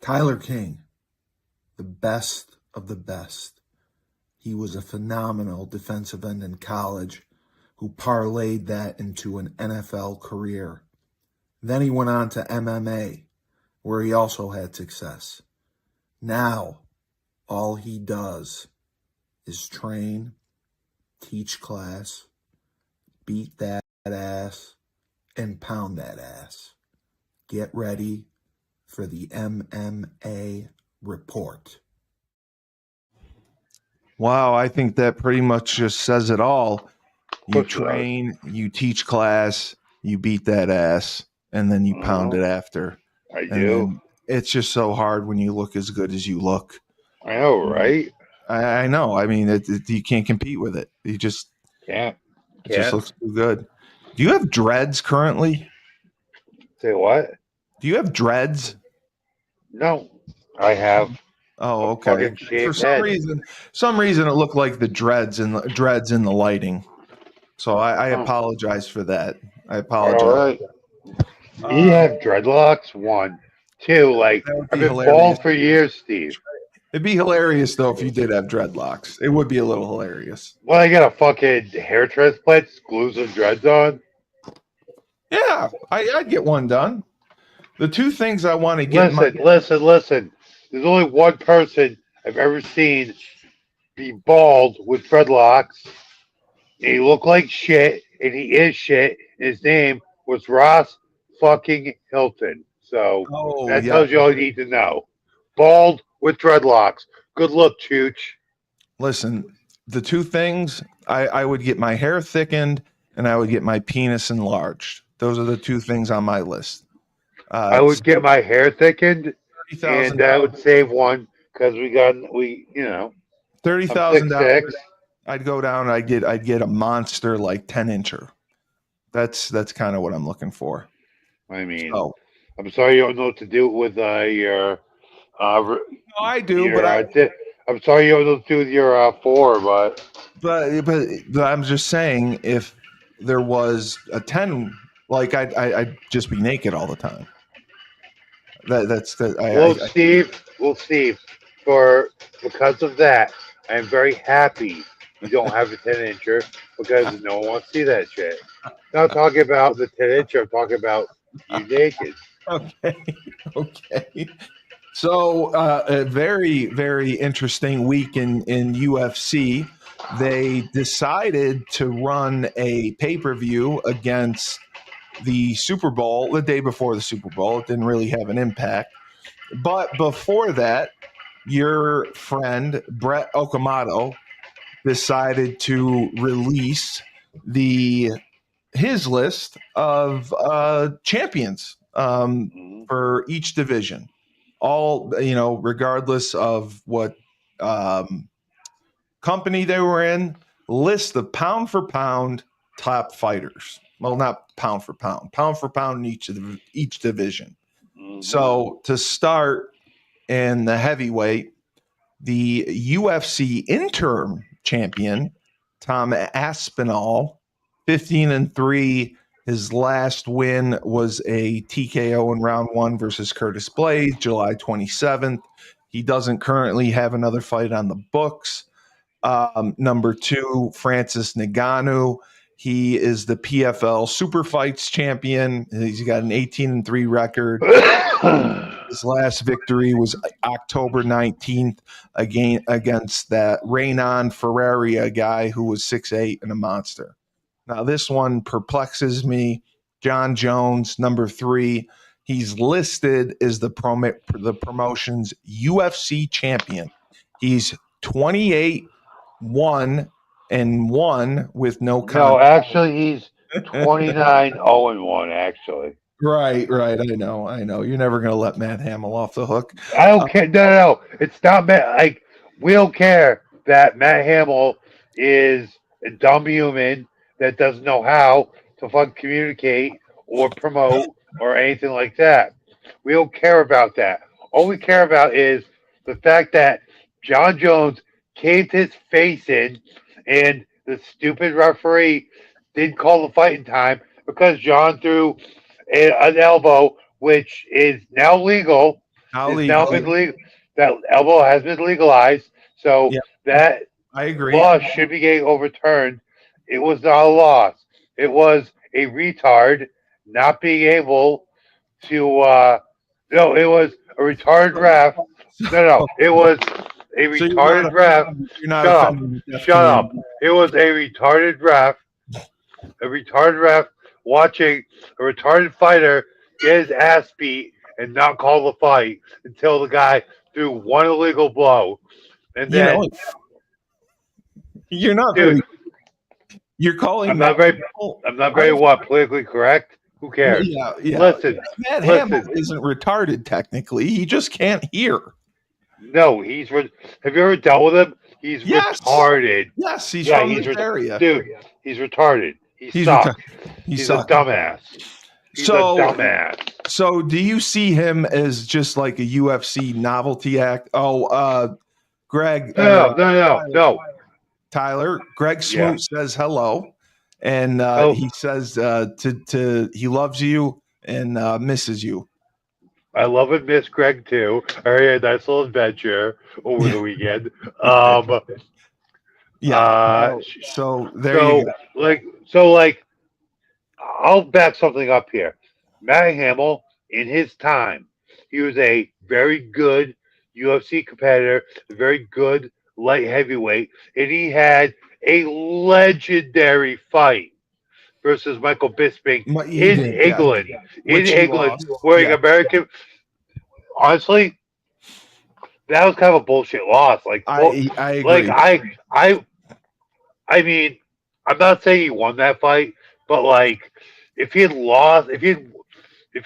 Tyler King, the best of the best. He was a phenomenal defensive end in college who parlayed that into an NFL career. Then he went on to MMA, where he also had success. Now, all he does is train, teach class, beat that ass, and pound that ass. Get ready for the MMA report. Wow, I think that pretty much just says it all. You train, you teach class, you beat that ass, and then you pound it after. I do. It's just so hard when you look as good as you look. I know, right? I know. I mean, you can't compete with it. You just can't. It just looks too good. Do you have dreads currently? Say what? Do you have dreads? No, I have. Oh, okay. For some reason, it looked like the dreads in the lighting. So I apologize for that. I apologize. All right. You have dreadlocks? 1, 2. Like, I've been bald for years, Steve. It'd be hilarious, though, if you did have dreadlocks. It would be a little hilarious. Well, I got a fucking hair transplant, glue some dreads on. Yeah, I'd get one done. The two things I want to get... Listen. There's only one person I've ever seen be bald with dreadlocks. And he looked like shit, and he is shit. And his name was Ross fucking Hilton. So that tells you all you need to know. Bald with dreadlocks. Good look, Chooch. Listen, the two things, I would get my hair thickened and I would get my penis enlarged. Those are the two things on my list. I would get my hair thickened, and I would save one because $30,000. I'd go down. I'd get a monster like 10-incher. That's kind of what I'm looking for. I mean, I'm sorry you don't know what to do with your. No, I do, I'm sorry you don't know what to do with your 4, but I'm just saying, if there was a 10, like I'd just be naked all the time. Steve, because of that, I am very happy you don't have a 10-incher because no one wants to see that shit. I'm not talking about the 10-incher. I'm talking about you naked. Okay. So a very, very interesting week in UFC. They decided to run a pay-per-view against the Super Bowl the day before the Super Bowl. It didn't really have an impact. But before that, your friend Brett Okamoto decided to release his list of champions for each division. All, regardless of what company they were in, list the pound for pound top fighters. Well, not pound for pound in each division. So to start in the heavyweight, the UFC interim champion, Tom Aspinall, 15-3. His last win was a TKO in round 1 versus Curtis Blades, July 27th. He doesn't currently have another fight on the books. Number 2, Francis Ngannou. He is the PFL Super Fights champion. He's got an 18-3 record. His last victory was October 19th against that Raynon Ferreira guy who was 6'8" and a monster. Now, this one perplexes me. John Jones, number 3. He's listed as the promotion's UFC champion. He's 28-1-1 with no contest. No, actually, he's 29-0-1, actually. Right. I know. You're never going to let Matt Hamill off the hook. I don't care. No. It's not Matt. Like, we don't care that Matt Hamill is a dumb human that doesn't know how to fucking communicate or promote or anything like that. We don't care about that. All we care about is the fact that John Jones caved his face in and the stupid referee didn't call the fight in time because John threw an elbow, which is now legal, Now is now legally. been legal. That elbow has been legalized, so Yeah, that I agree. loss should be getting overturned. It was not a loss. It was a retard not being able to. No, it was a retarded ref. No, no, So, it was a so you're not retarded ref. offending, you're not Shut up. offending the deaf Shut up. community. It was a retarded ref watching a retarded fighter get his ass beat and not call the fight until the guy threw one illegal blow. And You know, then, you're not dude, very. You're calling I'm Matt not very, Hamill. I'm not very politically correct. Who cares? Yeah, yeah. Listen, Matt listen. Hamill isn't retarded technically. He just can't hear. No, have you ever dealt with him? He's Yes. retarded. Yes, he's Yeah, from this area. dude. He's retarded. He He's sucks. He He's sucks. a dumbass. He's a dumbass. So do you see him as just like a UFC novelty act? Oh, Greg. No. Tyler. Greg Smoot says hello, and he says he loves you and misses you. I love and miss Greg too. I had a nice little adventure over the weekend. So there you go. Like, I'll back something up here. Matt Hamill, in his time, he was a very good UFC competitor, a very good light heavyweight, and he had a legendary fight versus Michael Bisping in England. In England, wearing American. Honestly, that was kind of a bullshit loss. Like, I agree. I mean, I'm not saying he won that fight, but like, if he had lost, if he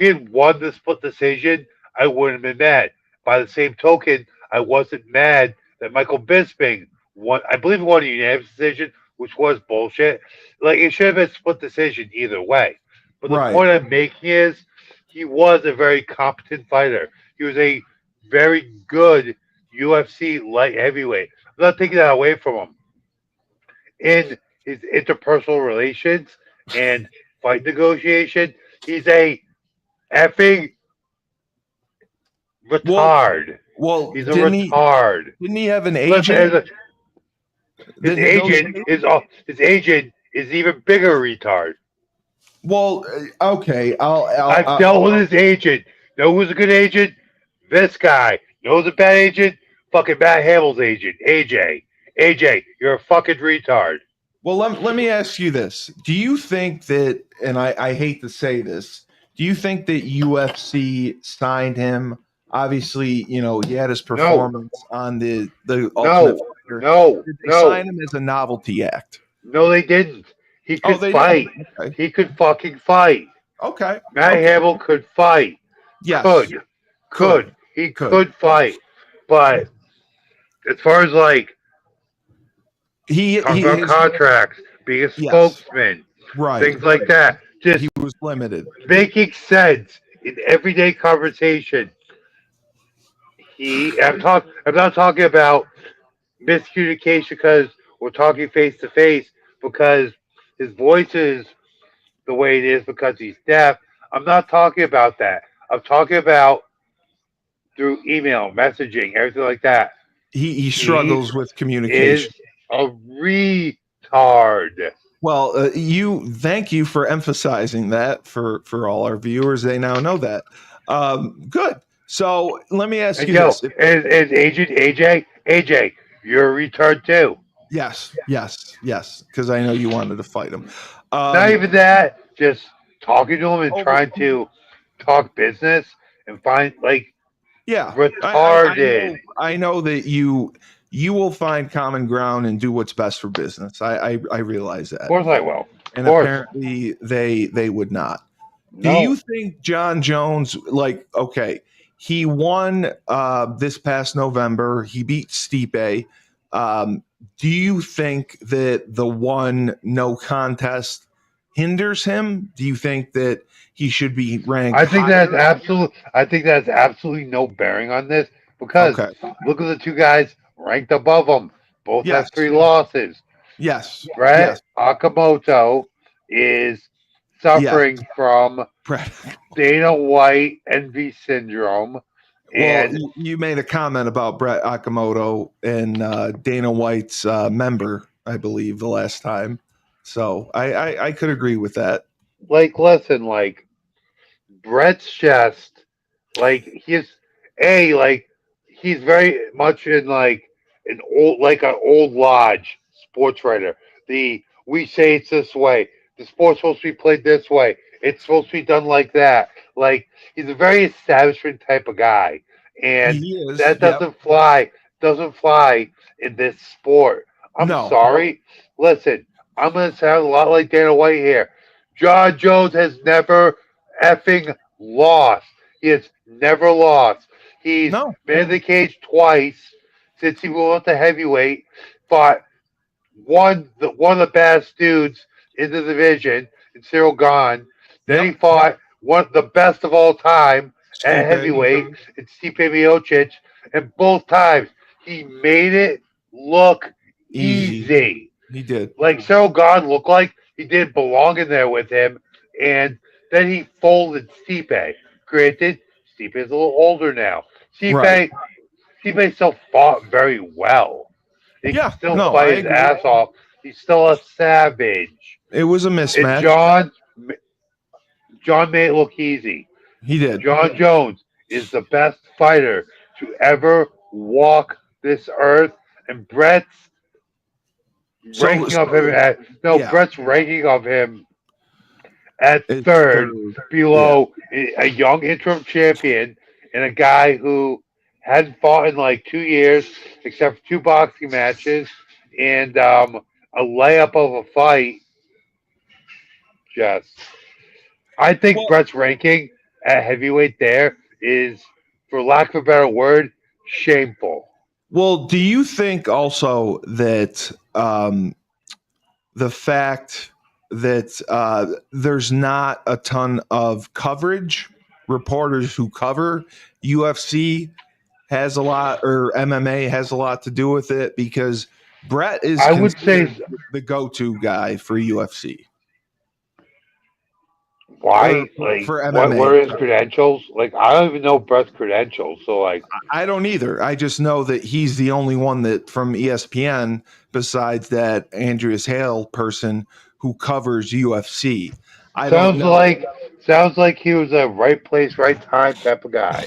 had won the split decision, I wouldn't have been mad. By the same token, I wasn't mad that Michael Bisping won. I believe he won a unanimous decision, which was bullshit. Like, it should have been split decision either way. But the point I'm making is, he was a very competent fighter. He was a very good UFC light heavyweight. I'm not taking that away from him. In his interpersonal relations and fight negotiation, he's a effing retard. Well, he's a retard. Didn't he have an agent? His agent is even bigger retard. Well, okay. I've dealt with his agent. Know who's a good agent? This guy. Know who's a bad agent? Fucking Matt Hamill's agent, AJ. AJ, you're a fucking retard. Well, let me ask you this. Do you think that, and I hate to say this, do you think that UFC signed him? Obviously, he had his performance on the Ultimate Fighter. No. Did they sign him as a novelty act? No, they didn't. He could fight. Okay. He could fucking fight. Okay. Matt Hamill could fight. Yes. Could. He could fight. But as far as like contracts, being a spokesman, things like that, just he was limited. Making sense in everyday conversation. I'm not talking about miscommunication because we're talking face to face, because his voice is the way it is because he's deaf. I'm not talking about that. I'm talking about through email, messaging, everything like that. He struggles with communication. Is a retard. Well, thank you for emphasizing that for all our viewers. They now know that. Good. So let me ask you this. Is Agent AJ, you're a retard too. Yes. Because I know you wanted to fight him. Not even that, just talking to him and trying to talk business and find retarded. I know that you will find common ground and do what's best for business. I realize that. Of course I will. And apparently they would not. No. Do you think John Jones, he won this past November, he beat Stipe. Do you think that the no contest hinders him? Do you think that he should be ranked? I think that's absolutely no bearing on this, because look at the two guys ranked above him. Both have 3 losses. Yes. Brett Okamoto is suffering from Dana White envy syndrome, Well, And you made a comment about Brett Okamoto and Dana White's member, I believe, the last time. So I could agree with that. like, listen, like Brett's just like he's very much in like an old lodge sports writer. The we say it's this way. The sport's supposed to be played this way. It's supposed to be done like that. Like he's a very establishment type of guy, and He is. that Yep. doesn't fly in this sport. I'm No. sorry. Listen, I'm gonna sound a lot like Dana White here. John Jones has never effing lost. He has never lost. He's No. been in the cage twice since he moved up to heavyweight. Fought one of the best dudes in the division in Cyril Gahn. Then he Yep. fought one of the best of all time at Stipe. heavyweight in Stipe Miocic, and both times he made it look Easy. easy. He did. Like Cyril Gahn looked like he didn't belong in there with him, and then he folded Stipe. Granted, Stipe is a little older now. Right. Stipe still fought very well. He can Yeah. still No, I fight his agree. ass off. He's still a savage. It was a And mismatch. John made it look easy. He did. John Jones is the best fighter to ever walk this earth, and Brett's So, ranking of him at yeah. Brett's ranking of him at It's third, Yeah. below a young interim champion and a guy who hadn't fought in like 2 years, except for two boxing matches and a layup of a fight. Just, I think Well, Brett's ranking at heavyweight there is, for lack of a better word, shameful. well, do you think also that the fact that there's not a ton of coverage, reporters who cover UFC has a lot, or MMA has a lot to do with it, because Brett is I would say considered the go-to guy for UFC or why? Like, for what MMA. are his credentials? Like, I don't even know Brett's credentials. So, like, I don't either. I just know that he's the only one that from ESPN, besides that Andreas Hale person, who covers UFC. I don't sounds know. like sounds like he was a right place, right time type of guy.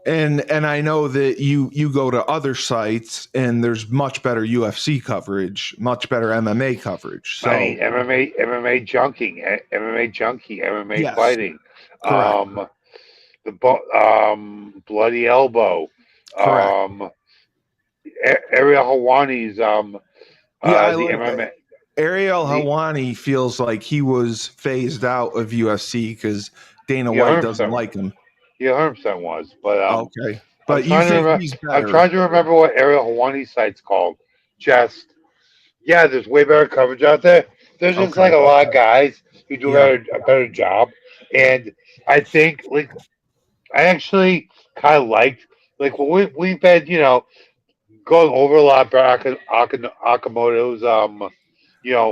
And I know that you go to other sites and there's much better UFC coverage, much better MMA coverage. So I mean, MMA junking, MMA junkie, MMA yes, fighting, correct, bloody elbow, correct. um, Ariel Hawani's Yeah, I the like that. MMA. Ariel The, Helwani feels like he was phased out of UFC because Dana he White doesn't 100%, like him. he 100% was, but Okay, I'm but you trying to think remember. he's I'm better? trying to remember what Ariel Hawani's site's called. Just yeah, there's way better coverage out there. There's just Okay, like a lot of guys who do yeah, a better job, and I think like I actually kind of liked like when we've been going over a lot about Akamoto's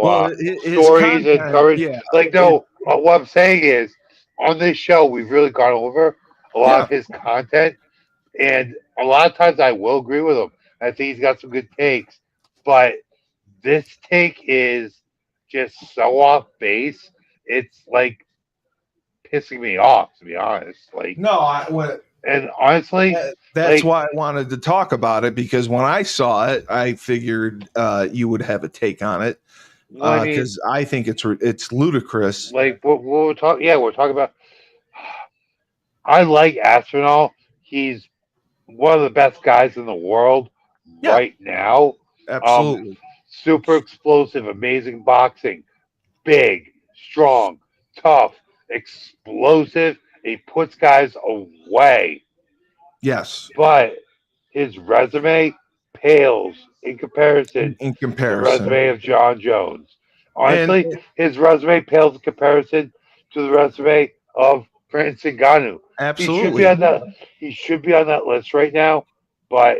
well, his stories and content, coverage. yeah, Like it, no, what I'm saying is on this show we've really gone over a lot yeah. of his content, and a lot of times I will agree with him. I think he's got some good takes, but this take is just so off base. It's like pissing me off, to be honest. Like, No, and honestly, that's like, why I wanted to talk about it, because when I saw it, I figured you would have a take on it, I mean, because I think it's ludicrous. like what we're talking. Yeah, we're talking about. I like Aspinall. He's one of the best guys in the world Yeah, right now. Um, absolutely. super explosive, amazing boxing, big, strong, tough, explosive. He puts guys away. Yes, But his resume pales in comparison in to the comparison, resume of John Jones. and Honestly, his resume pales in comparison to the resume of Francis Ngannou. He should be absolutely. on that. He should be on that list right now, but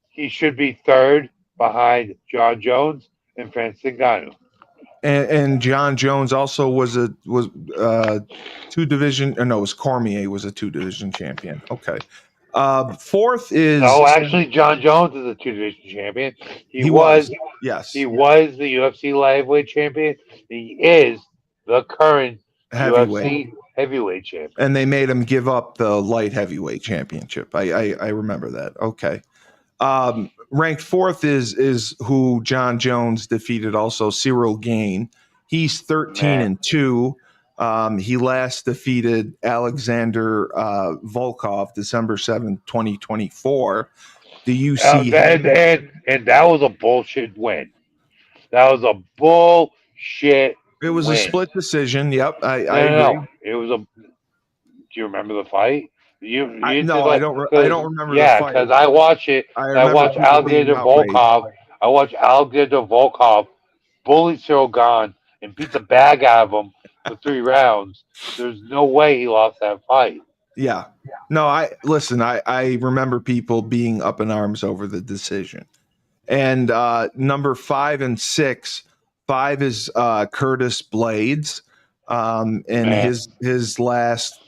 he should be third behind John Jones and Francis Ngannou. And John Jones also was two division, or no, it was Cormier was a 2 division champion. Okay, Fourth is No, actually, John Jones is a two division champion. he was. Yes. He was the UFC lightweight champion. He is the current Heavyweight. UFC heavyweight champion. And they made him give up the light heavyweight championship. I remember that. Okay. Ranked fourth is who John Jones defeated also, Cyril Gain. He's 13-2. He last defeated Alexander Volkov December 7th, 2024. Do you see him? And that was a bullshit win. That was a bullshit It was win. a split decision. Yep, I agree. No. It was a. Do you remember the fight? I don't remember the fight. because I watch it. I watch Alexander Volkov. I watch Alexander Volkov bully Cyril Gane and beat the bag out of him for 3 rounds. There's no way he lost that fight. Yeah. No, I remember people being up in arms over the decision. And number 5 and 6, 5 is Curtis Blades. And his last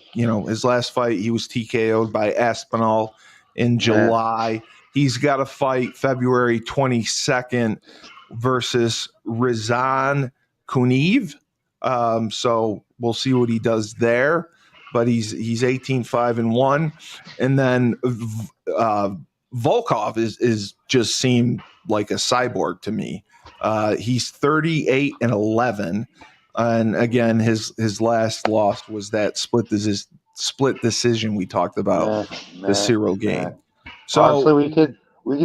fight, he was TKO'd by Aspinall in July. He's got a fight February 22nd versus Rizan Kuniv. So we'll see what he does there. But he's 18-5-1. And then Volkov is just seemed like a cyborg to me. He's 38-11. And again, his last loss was that split decision we talked about, the Cyril Gain. So honestly, we could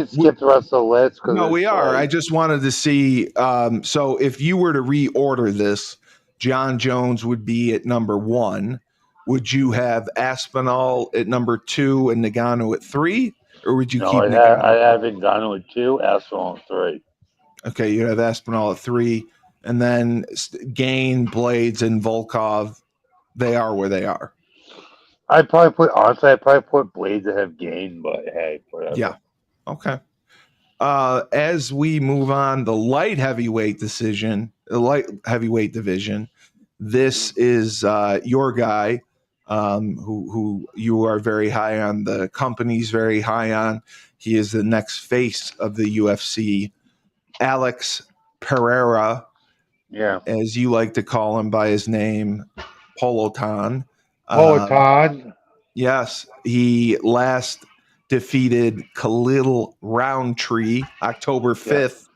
skip the rest of the list. No, we are. I just wanted to see. So if you were to reorder this, John Jones would be at number 1. Would you have Aspinall at number 2 and Ngannou at 3, or would you keep Ngannou? I have Ngannou at 2, Aspinall at 3. Okay, you have Aspinall at 3, and then Gain, Blades, and Volkov. They are where they are. I'd probably put Blades ahead of Gain, but hey, whatever. Yeah. Okay. As we move on, the light heavyweight division, this is your guy, who you are very high on. The company's very high on. He is the next face of the UFC, Alex Pereira. Yeah, as you like to call him by his name, Poloton. Yes, he last defeated Khalil Roundtree October 5th,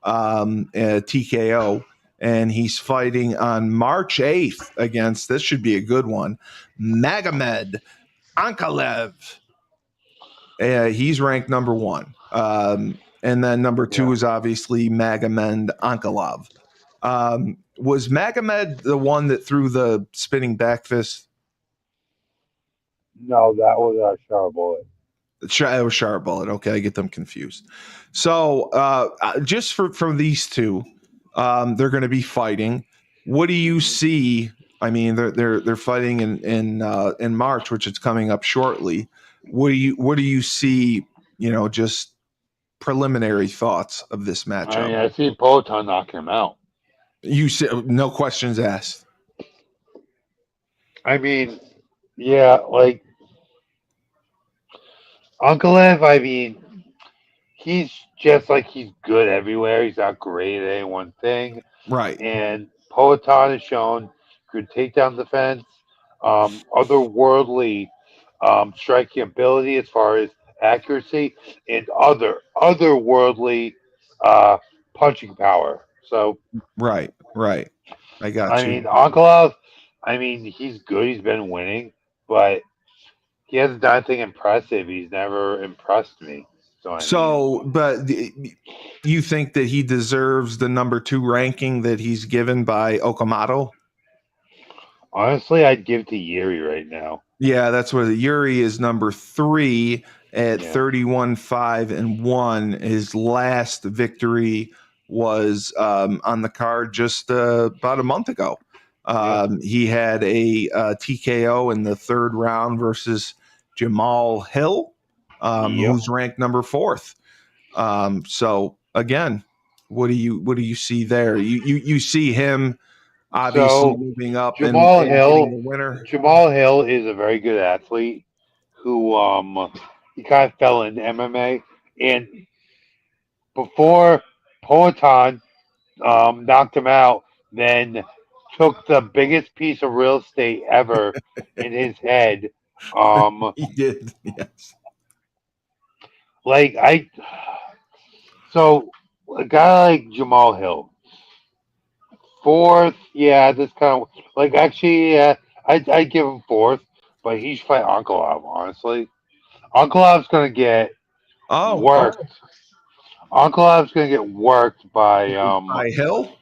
TKO, and he's fighting on March 8th against, this should be a good one, Magomed Ankalaev. He's ranked number 1. And then number 2 is obviously Magomed Ankalaev. Was Magomed the one that threw the spinning back fist? No, that was Sharp Bullet. It was Sharp Bullet. Okay, I get them confused. So just from these two, they're going to be fighting. What do you see? I mean, they're fighting in March, which is coming up shortly. What do you see? Just preliminary thoughts of this matchup. I mean, I see Poton knocking him out. You see, no questions asked. I mean, yeah, like Ankalaev, I mean, he's just like he's good everywhere. He's not great at any one thing. Right. And Poatan has shown good takedown defense, otherworldly striking ability as far as accuracy, and otherworldly punching power. So right. I got you. I mean, Ankalaev, I mean, he's good. He's been winning, but he hasn't done anything impressive. He's never impressed me. But you think that he deserves the number 2 ranking that he's given by Okamoto? Honestly, I'd give to Yuri right now. Yeah, that's where the Yuri is number 3 at 31-5-1. His last victory was on the card just about a month ago. He had a TKO in the 3rd round versus Jamal Hill, who's ranked number 4th. So again, what do you see there? You see him obviously moving up Jamal and Hill, getting the winner. Jamal Hill is a very good athlete who he kind of fell into MMA, and before Poatan knocked him out, then took the biggest piece of real estate ever in his head. He did. Yes. Like I, so a guy like Jamal Hill, fourth, yeah, this kind of like actually, yeah, I give him fourth, but he should fight Uncle honestly. Uncle gonna get Oh, worked. okay. Uncle gonna get worked By Hill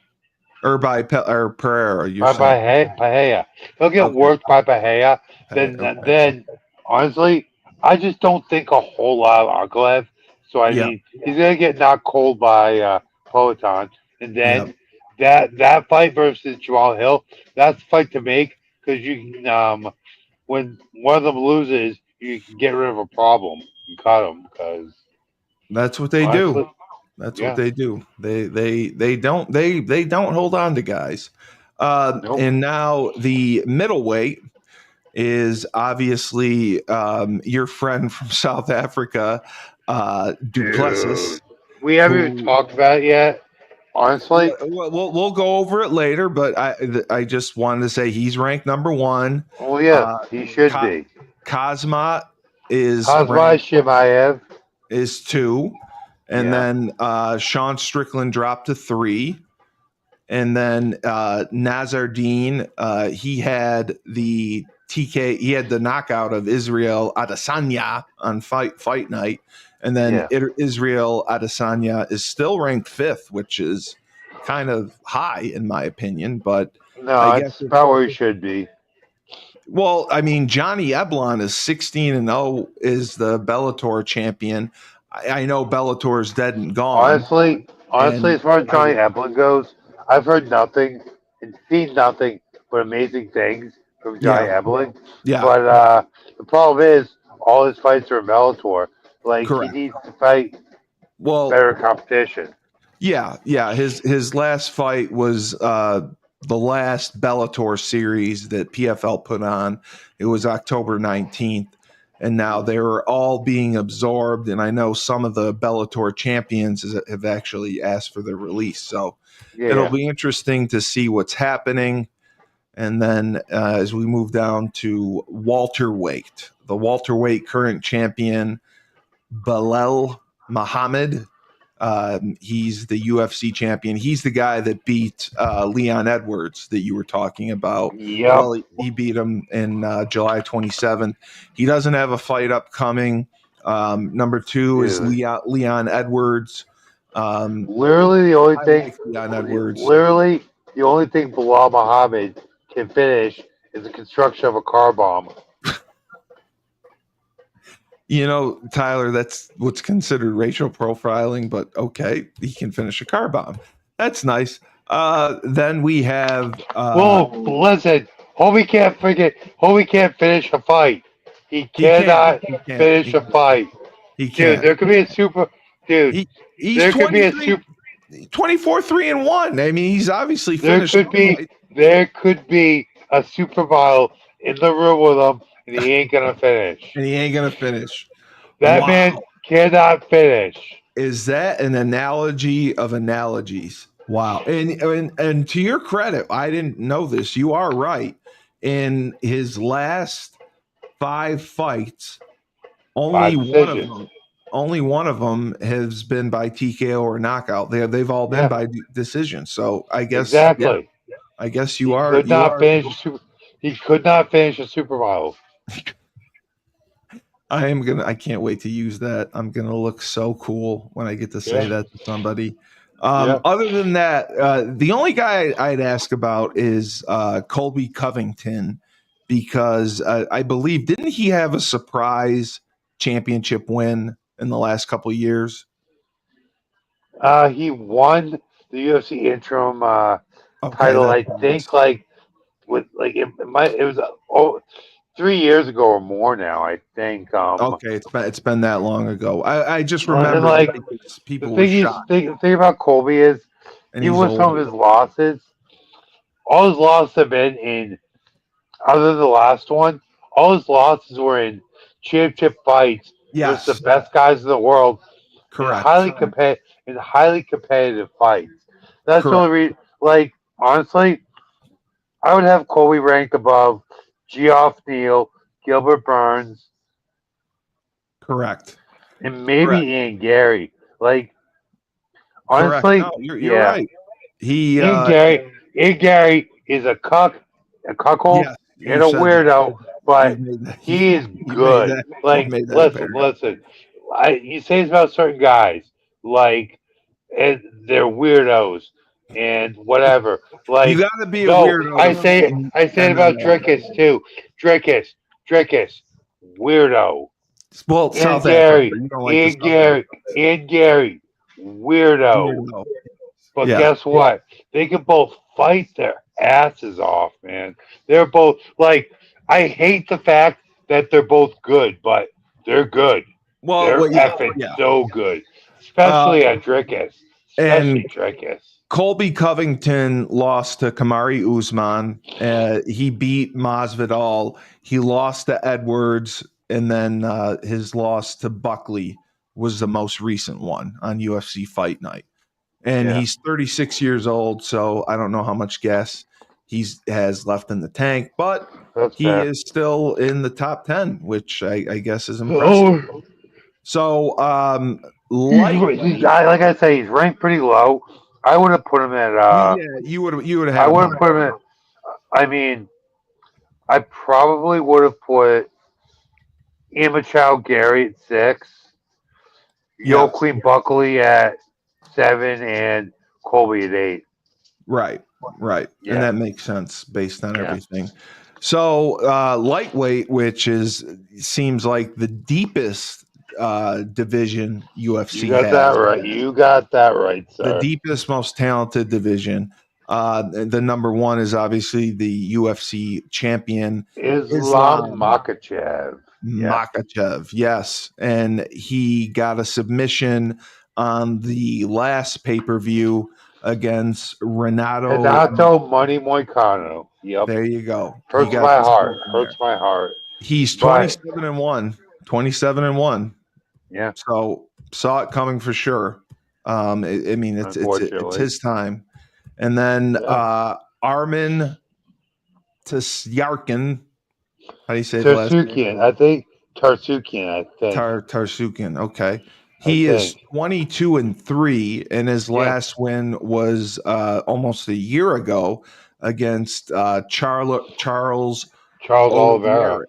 or by or Pereira? You're by saying? Bahia. He'll get Okay. worked by Bahia. Okay. Then honestly, I just don't think a whole lot of Ankalev. So I Yeah. mean, he's gonna get knocked cold by Poatan, and Yeah. then that fight versus Jamal Hill, that's the fight to make because you can when one of them loses, you can get rid of a problem and cut them because That's what they do. honestly, That's what yeah, they do. They don't hold on to guys. nope, And now the middleweight is obviously your friend from South Africa, Duplessis, dude, we haven't even who talked about it yet. Honestly, we'll go over it later. But I just wanted to say he's ranked number one. oh yeah, Uh, he should Ka- be. Kazmat is Kazma ranked Shimaev. is two, and Yeah. then Sean Strickland dropped to three. And then Nazardine, he had the TK, he had the knockout of Israel Adesanya on fight night, and then Yeah. Israel Adesanya is still ranked fifth, which is kind of high in my opinion. But I No, guess, it's about where he should be. well, I mean, Johnny Eblon is 16-0, is the Bellator champion. I know Bellator is dead and gone, Honestly, and as far as I Johnny would, Eplin goes, I've heard nothing and seen nothing but amazing things from Johnny yeah, Eplin. yeah, But the problem is, all his fights are in Bellator. Like he correct. needs to fight Well, better competition. yeah. His last fight was the last Bellator series that PFL put on. It was October 19th, and now Mhm. they were all being absorbed. And I know some of the Bellator champions have actually asked for their release. So Yeah, it'll yeah. be interesting to see what's happening. And then as we move down to welterweight, the welterweight current champion Belal Muhammad. He's the UFC champion. He's the guy that beat Leon Edwards that you were talking about. Yep. Well, he beat him in July 27th. He doesn't have a fight upcoming. Number two is Dude. Leon Edwards. Um, Literally the only I thing, like Leon Edwards. literally the only thing Bilal Muhammad can finish is the construction of a car bomb. You know, Tyler, that's what's considered racial profiling, but okay, he can finish a car bomb. That's nice. Then we have Well, listen, Homie can't finish a fight. He he can't, cannot he can't, finish a fight. he Dude, can't. there could be a super dude. He he's There could be a 23, super 24, 3-1. I mean, he's obviously there finished could be fight, there could be a supermodel in the room with him and he ain't gonna finish. and he ain't gonna finish. That man Wow. cannot finish. Is that an analogy of analogies? Wow. And to your credit, I didn't know this. You are right. In his last 5 fights, only Five one of decisions. them, only one of them has been by TKO or knockout. They've all been Yeah, by decision. So I guess, yeah, exactly. I guess He you are could not finish a super he could not finish a supermodel. I can't wait to use that. I'm gonna look so cool when I get to say Yeah. that to somebody. Yeah. Other than that, the only guy I'd ask about is Colby Covington, because I believe, didn't he have a surprise championship win in the last couple of years? He won the UFC interim Okay, title. that's I nice. think it was 3 years ago or more now. I think. Okay, it's been that long ago. I just And remember like that because the people were thing is, shocked, the thing about Colby is and even he's with some of older. his losses, all his losses have been in other than the last one. All his losses were in championship fights Yes, versus the best guys in the world in correct. highly competitive fights. That's the Correct. only reason. Like honestly, I would have Colby ranked above Geoff Neal, Gilbert Burns, Correct. and maybe Correct. Ian Gary. Like Correct. No, honestly, you're yeah, right. He Ian Gary is a cuckold, yes, and you a said that. weirdo, You've but made that he is you made good. that you've Like made that listen, apparent. listen. You say this about certain guys, like and they're weirdos and whatever. You Like got to be a no, weirdo to fight in I say it about MMA. Drickus too. Drickus, Drickus, weirdo. Well, Ian South Africa. Gary, You don't like the Ian South Gary, Africa. Ian Gary, weirdo. Weirdo. But Yeah. guess what? They can both fight their asses off, man. They're both like I hate the fact that they're both good, but they're good. Well, They're well, yeah, effing yeah. so good. Uh, Especially at Drickus. and Especially Drickus. Colby Covington lost to Kamari Usman. He beat Masvidal. He lost to Edwards, and then his loss to Buckley was the most recent one on UFC Fight Night. And Yeah, he's 36 years old, so I don't know how much gas he has left in the tank, but that's he fair. is still in the top 10, which I guess is impressive. Oh, So, lightweight, like I say, he's ranked pretty low. I would have put him at yeah, you would have I had him wouldn't high. put him at I mean, I probably would have put Imachal Gary at 6, Yeah, Joaquin Buckley at 7, and Colby at 8. right, right, and Yeah, that makes sense based on yeah. everything. So, lightweight, which seems like the deepest division You UFC got that has. right. You got that right, The sir. deepest, most talented division. The number one is obviously the UFC champion, Islam Islam Makachev. Yes. Makachev. Yes. And he got a submission on the last pay per view against Renato. Hanato Money Moicano. Yep. There you go. He Hurts got my the heart. submission there. Hurts my heart. He's But 27 and 1. 27 and 1. yeah, So saw it coming for sure. I mean, it's unfortunately. his time. And then Yeah. Armin Tsyarkin, how do you say the last name? Tarsukian. I think Tarsukian, I think. Tarsukin. Okay. I He is think. 22 and 3, and his Yeah. last win was almost a year ago against Charles Charles Oliveira,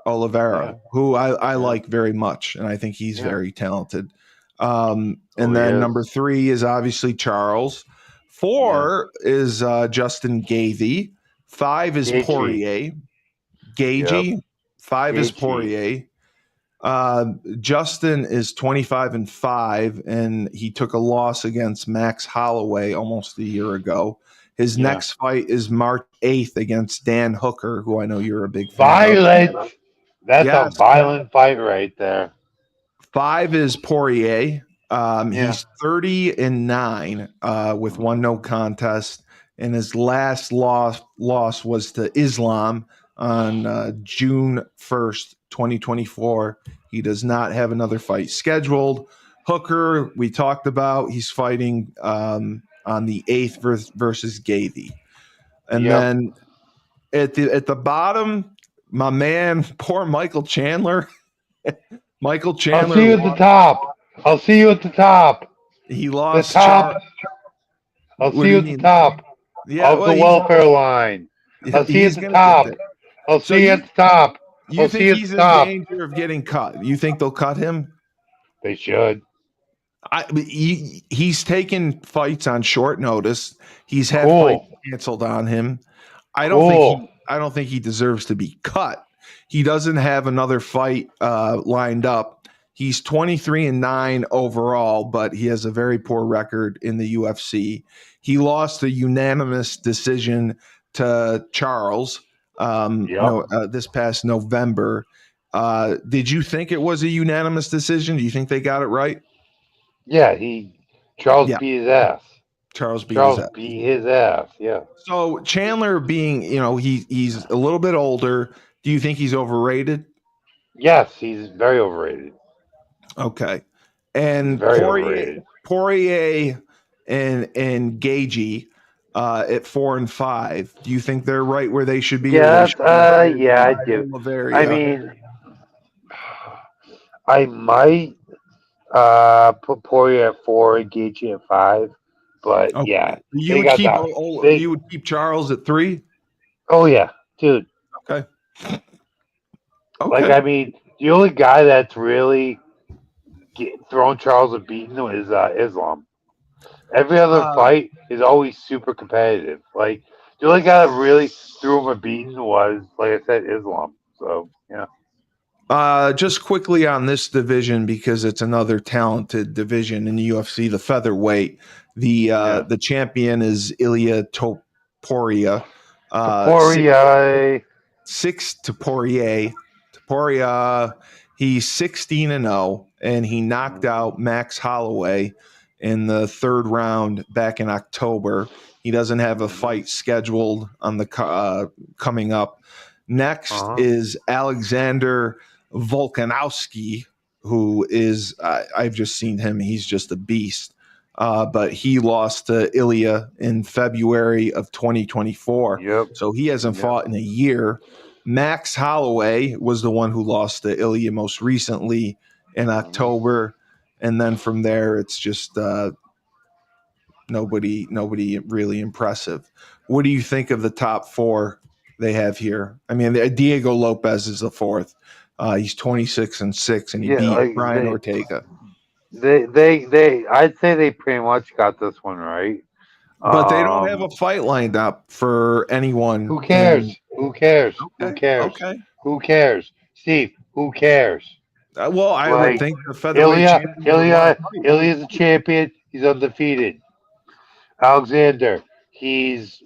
Oliveira. Yeah. who I Yeah. like very much, and I think he's Yeah. very talented. Oh, And he then is. number 3 is obviously Charles. Yeah. 4 is Justin Gaethje. 5 is Gaethje. Poirier. Yep. Gaethje. 5 is Gaethje. Poirier. Justin is 25 and 5, and he took a loss against Max Holloway almost a year ago. His Yeah. next fight is March 8th against Dan Hooker, who I know you're a big fan of. Violent. That's a Yes. violent fight right there. 5 is Poirier. Yeah. He's 30 and 9 with one no contest, and his last loss was to Islam on June 1st, 2024. He does not have another fight scheduled. Hooker, we talked about, he's fighting on the 8th versus Gaethje. And Yep. then at the bottom, my man, poor Michael Chandler. Michael Chandler. I'll see you at the top. I'll see you at the top. He The lost. top. I'll What see do you you at the mean? top Yeah, of well, the welfare line. I'll see you he's at the going to get top. there. I'll So see you at the top. you I'll see think you at he's the in top. danger of getting cut? You think they'll cut him? They should. He's taken fights on short notice. He's had fights Cool. canceled on him. I Cool. don't think he deserves to be cut. He doesn't have another fight lined up. He's 23 and 9 overall, but he has a very poor record in the UFC. He lost a unanimous decision to Charles Yep. this past November. Did you think it was a unanimous decision? Do you think they got it right? Yeah, Charles Yeah, beat his ass. Charles beat his Charles ass. beat his ass. Yeah. So Chandler being, he's a little bit older. Do you think he's overrated? Yes, he's very overrated. Okay. He's And very overrated. Poirier and Gagey at 4 and 5. Do you think they're right where they should be, or they Yes, should be higher yeah, than I do. Ivan I Laveria? mean, I might put Poirier at 4 and Gaethje at 5, but Okay. yeah, they got that. They You would keep Charles at 3? oh yeah, dude. Okay. Like Okay. I mean, the only guy that's really thrown Charles a beating is Islam. Every other Uh, fight is always super competitive. Like the only guy that really threw him a beating was, like I said, Islam. So yeah, just quickly on this division, because it's another talented division in the UFC, the featherweight. yeah. The champion is Ilya Topuria. Six Taporia, six to Poirier. Poirier, he's 16-0, and he knocked out Max Holloway in the third round back in October. He doesn't have a fight scheduled on the coming up. Next uh-huh. is Alexander Volkanovski, who is I've just seen him. He's just a beast. But he lost to Ilya in February of 2024. Yep, So he hasn't yep. fought in a year. Max Holloway was the one who lost to Ilya most recently in October. And then from there, it's just nobody really impressive. What do you think of the top 4 they have here? I mean, Diego Lopez is the 4th. He's 26-6, and he Yeah, beat like Brian Ortega. I'd say they pretty much got this one right. But they don't have Um, a fight lined up for anyone who in. cares? Who cares? Who Okay, cares? okay. Who cares? Steve, who cares? Well, I would Like think the featherweight champion would want to fight. Ilya's a champion. He's undefeated. Alexander, he's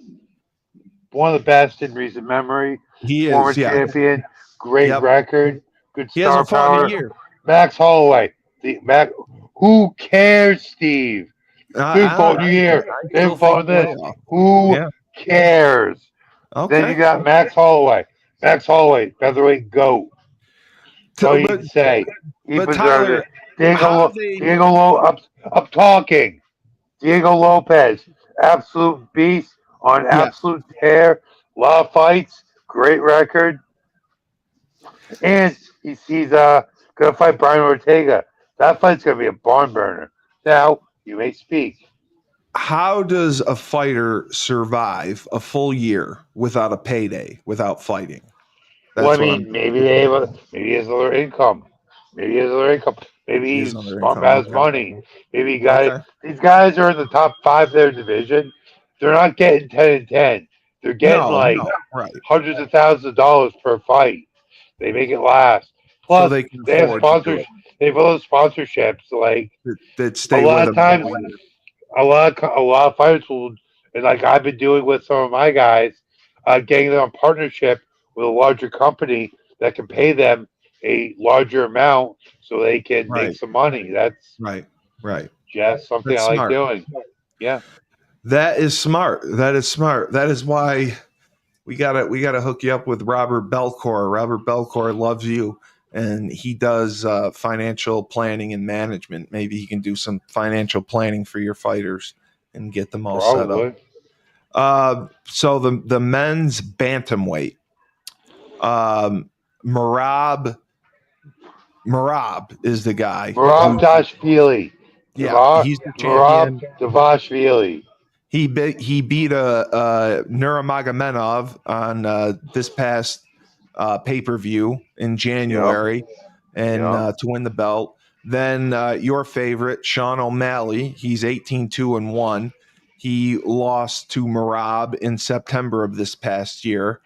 one of the best in recent memory. He Former is, yeah. champion, great Yep. record, good He star hasn't fought in a power. year. Max Holloway, who cares, Steve? They I fought in a year. They still think fought in this. playoff. Who Yeah. cares? Then you Okay. got Max Holloway. Max Holloway, featherweight goat. That's all you But can say. He deserves Tyler, it. how do they? Up talking. Diego Lopez, absolute beast on Yeah. absolute tear. A lot of fights, great record, and he's gonna fight Brian Ortega. That fight's gonna be a barn burner. Now you may speak. How does a fighter survive a full year without a payday, without fighting? Well, I That's what I'm. mean, maybe he has other income. Maybe he has other income. Maybe He has he's other smart income. about his Okay. money. Maybe Okay. these guys are in the top 5 of their division. They're not getting 10-10. They're getting No. like No. Right. hundreds of thousands of dollars per fight. They make it last. So Plus, they can they have afford to do sponsors. it. They have other sponsorships. Like That a stay with lot of them times, all year. a lot of fighters will, and like I've been doing with some of my guys, getting them a partnership with a larger company that can pay them a larger amount so they can make Right. some money. That's Right. Right. just something I That's like smart. doing. Yeah. That is smart. That is smart. That is why we gotta hook you up with Robert Belcour. Robert Belcour loves you, and he does financial planning and management. Maybe he can do some financial planning for your fighters and get them all set up. Probably. So the men's bantamweight, um, Marab Marab is the guy Marab who, Dashvili. yeah, he's the Marab champion. Davashvili. He beat a Nurmagomedov on this past pay per view in Yep. January, and Yep. to win the belt. Then your favorite, Sean O'Malley, he's 18-1. He lost to Marab in September of this past year.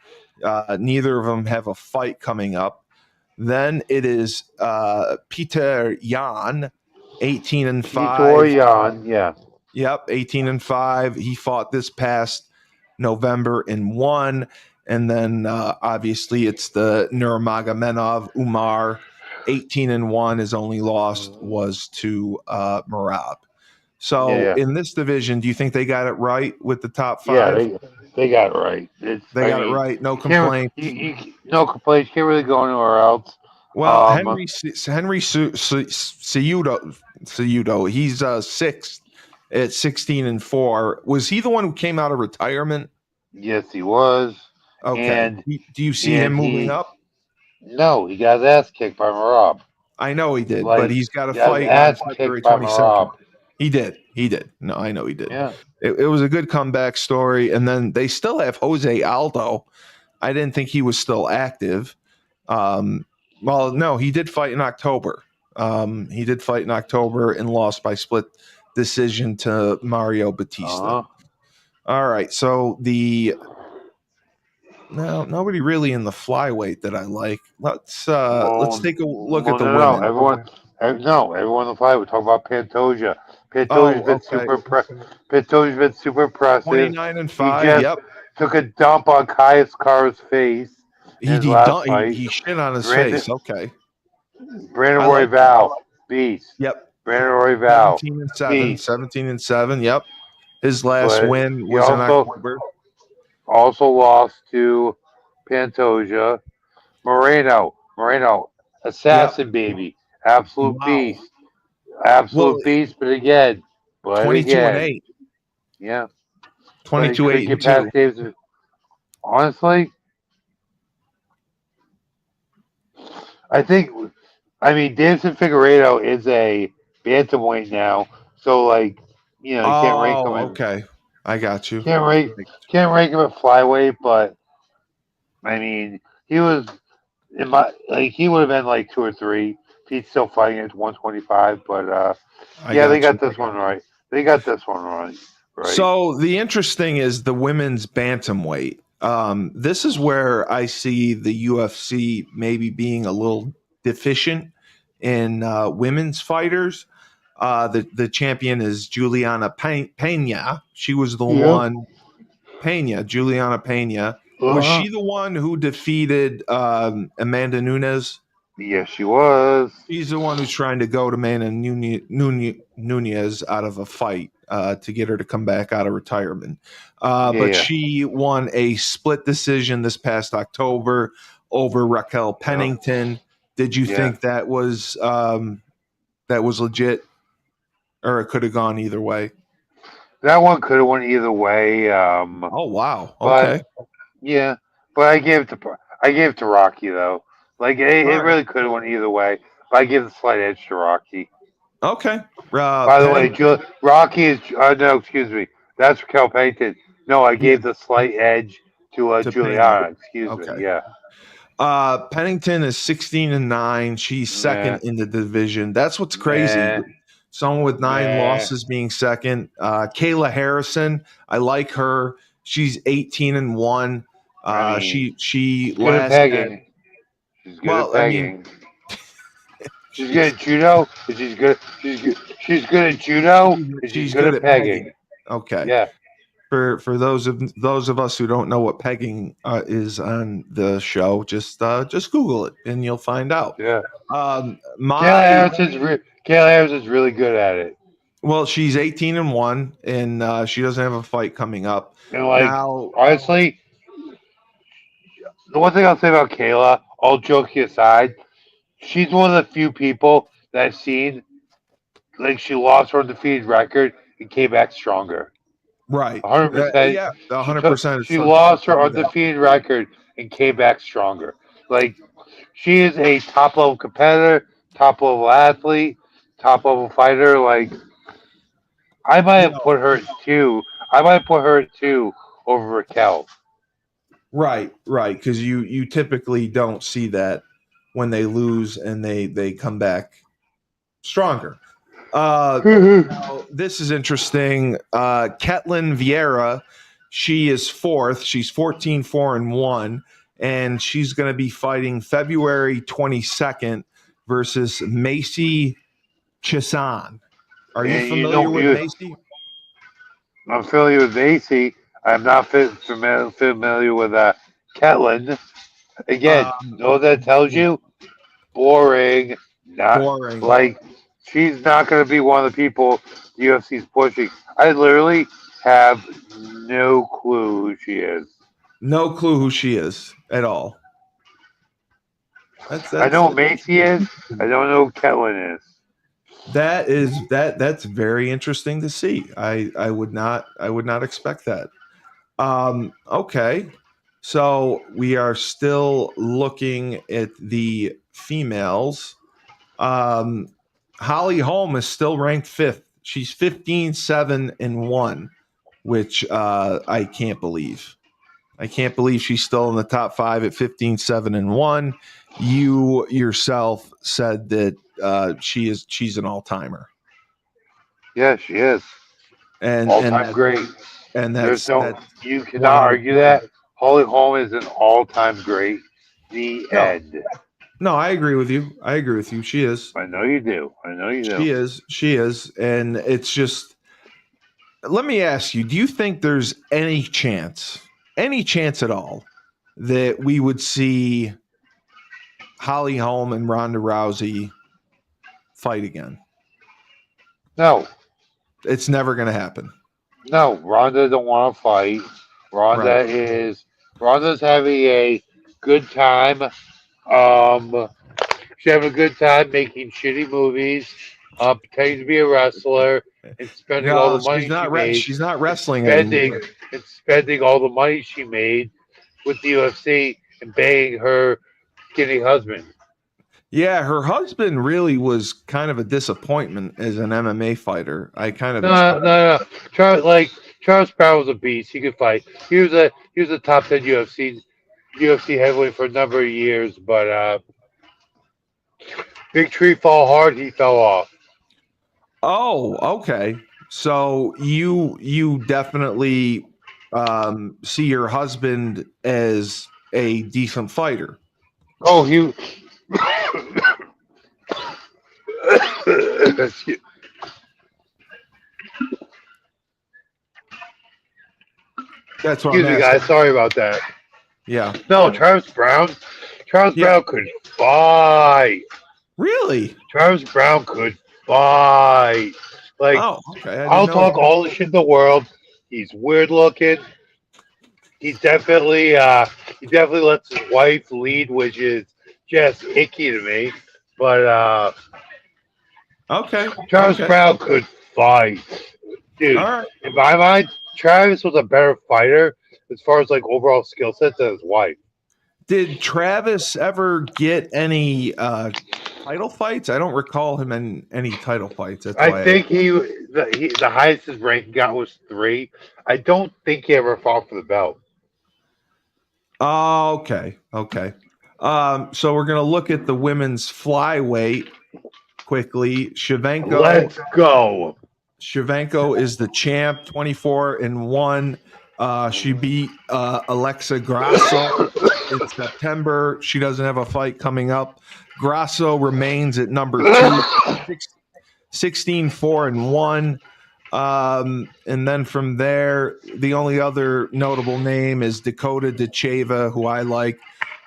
Neither of them have a fight coming up. Then it is Peter Yan, 18-5. Vitor yeah. Yep, 18-5. He fought this past November and won. And then obviously it's the Nurmagomedov Umar. 18-1. His only loss was to Marab. So Yeah. in this division, do you think they got it right with the top Yeah, 5? they got it right. They got it right. No You can't complaints. no complaints. Can't really go anywhere else. Well, Henry Cejudo, he's sixth at 16-4. Was he the one who came out of retirement? Yes, he was. Okay. And Do you see him moving up? no, he got his ass kicked by Marab. I know he did, but Like, he's got a he got his fight on ass February kicked by 22nd. Marab. He did. He did. No, I know he did. Yeah. It was a good comeback story. And then they still have Jose Aldo. I didn't think he was still active. Well, no, he did fight in October. He did fight in October and lost by split decision to Mario Batista. Uh-huh. All right. So nobody really in the flyweight that I like. Let's take a look at the No. women. Everyone in the fight. We talk about Pantoja. Oh, okay. Pantoja's been super impressive. 29-5. He just Yep. took a dump on Caius Cara's face in his last fight. He shit on his Brandon, face. Okay. Brandon I like that. Royval, beast. Yep. Brandon Royval, 17-7. beast. 17-7. Yep. His last But win he was in October. also lost to Pantoja. Moreno, assassin baby, absolute Wow. beast, Well, beast. But again, 22-8. yeah, but he couldn't 22-8 and get 2. past Davis. Honestly, I mean, Davison Figueiredo is a bantamweight now, so like, you can't rank him. Okay. I got you. Can't rank him at flyweight, but I mean, he was he would have been like 2 or 3 if he's still fighting at 125. But they got this one right. They got this one right. So the interesting is the women's bantamweight. This is where I see the UFC maybe being a little deficient in women's fighters. The champion is Juliana Pena. She was the one. Juliana Pena. Was she the one who defeated Amanda Nunes? Yes, she was. She's the one who's trying to go to Amanda Nunes out of a fight to get her to come back out of retirement. But she won a split decision this past October over Raquel Pennington. Did you think that was legit, or it could have gone either way? That one could have went either way. Oh wow! Okay. But I gave it to Rocky though. Like it really could have went either way. But I give the slight edge to Rocky. Okay. By the way, Rocky is no, excuse me. That's Raquel Pennington. No, I gave the slight edge to Juliana. Excuse me. Yeah. Pennington is 16-9. She's second in the division. That's what's crazy. Someone with 9 losses being second. Kayla Harrison, I like her. She's 18-1. She good at pegging. She's good at pegging. She's good at judo. She's good. She's good at judo. She's good at pegging. Okay. Yeah. For those of us who don't know what pegging is on the show, just Google it and you'll find out. Yeah. Kayla Harrison's really good at it. Well, she's 18-1, and she doesn't have a fight coming up. And honestly, the one thing I'll say about Kayla, all joking aside, she's one of the few people that I've seen. Like she lost her undefeated record and came back stronger. Right. 100%. Yeah, 100%. She lost her undefeated record and came back stronger. Like she is a top level competitor, top level athlete, top level fighter. Like I might have put her at 2. I might put her at 2 over Raquel. Right. Because you typically don't see that when they lose and they come back stronger. Now, this is interesting. Ketlin Vieira, she is 4th. She's 14-4-1, and she's going to be fighting February 22nd versus Macy Chiasson. Are you familiar with Macy? I'm familiar with Macy. I'm not familiar with Ketlin. Again, know what that tells you? Boring. Boring. Like she's not going to be one of the people the UFC's pushing. I literally have no clue who she is. No clue who she is at all. I know who Macy is. I don't know who Ketlin is. That's very interesting to see. I would not expect that. Okay. So we are still looking at the females. Holly Holm is still ranked fifth. She's 15-7-1, which I can't believe. I can't believe she's still in the top five at 15-7-1. You yourself said that she's an all-timer. Yeah, she is. All-time great. And There's that's you cannot argue that. Holly Holm is an all-time great. The end. No, I agree with you. She is. I know you do. She is. And it's just, let me ask you, do you think there's any chance at all that we would see Holly Holm and Ronda Rousey fight again? No. It's never going to happen. No, Ronda don't want to fight. Ronda's having a good time. She's having a good time making shitty movies, pretending to be a wrestler, and spending all the money she made. She's not wrestling anymore. And spending all the money she made with the UFC and banging her skinny husband. Yeah, her husband really was kind of a disappointment as an MMA fighter. I kind of no. Charles Brown was a beast. He could fight. He was a top 10 UFC heavyweight for a number of years, but big tree fall hard. He fell off. Oh, okay. So you definitely see your husband as a decent fighter. Oh, he. That's what Excuse me, guys. Sorry about that. Yeah. No, Travis Brown. Brown could fight. Really? Travis Brown could fight. Like, I'll talk all the shit in the world. He's weird looking. He definitely lets his wife lead, which is just icky to me. But Travis Brown could fight, dude. Right. In my mind, Travis was a better fighter as far as like overall skill sets than his wife. Did Travis ever get any title fights? I don't recall him in any title fights. I think the highest his rank got was 3. I don't think he ever fought for the belt. Oh, okay. So we're gonna look at the women's flyweight quickly. Shevchenko. Let's go. Shevchenko is the champ, 24-1. She beat Alexa Grasso in September. She doesn't have a fight coming up. Grasso remains at number 2, 16-4-1. And then from there, the only other notable name is Dakota Dacheva, who I like,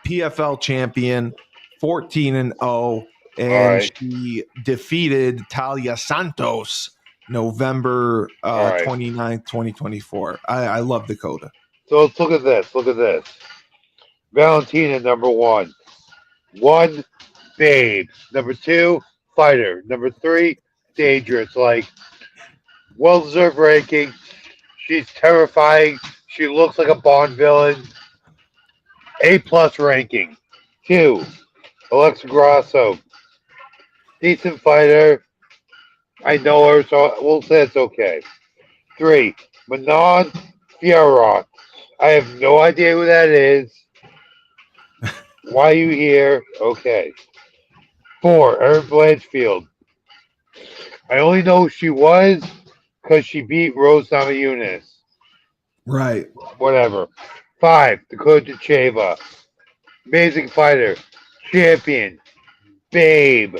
PFL champion, 14-0, and she defeated Talia Santos November 29th, 2024. I love Dakota. So let's look at this. Valentina, number 1. 1, babe. Number 2, fighter. Number 3, dangerous. Like, well-deserved ranking. She's terrifying. She looks like a Bond villain. A+ ranking. 2, Alexa Grasso. Decent fighter. I know her, so we'll say it's okay. 3, Manon Fiorot. I have no idea who that is. Why are you here? Okay. 4, Erin Blanchfield. I only know who she was because she beat Rose Namajunas. Right. Whatever. 5, Dakota Dacheva. Amazing fighter. Champion. Babe.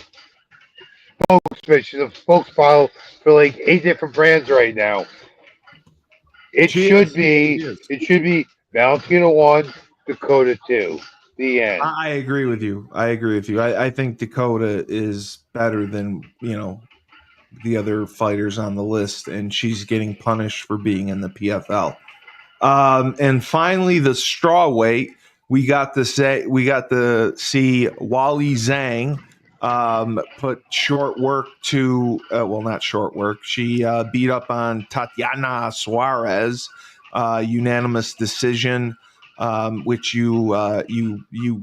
Spokesman. She's a spokesmodel for like 8 different brands right now. It should be Valentina 1, Dakota 2. The end. I agree with you. I think Dakota is better than, the other fighters on the list, and she's getting punished for being in the PFL. And finally, the strawweight, we got to see Wally Zhang put short work to not short work. She beat up on Tatiana Suarez, unanimous decision, which you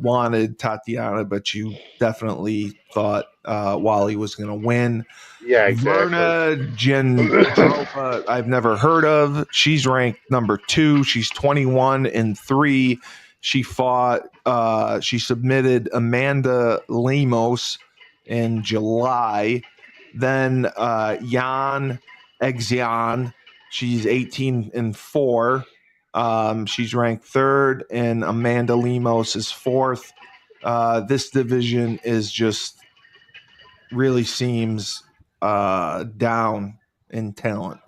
wanted Tatiana, but you definitely thought Wally was going to win. Yeah, exactly. Verna Jendrova, I've never heard of. She's ranked number 2. She's 21-3. She submitted Amanda Lemos in July. Then Yan Exian, she's 18-4. She's ranked 3rd, and Amanda Lemos is 4th. This division is just really seems down in talent.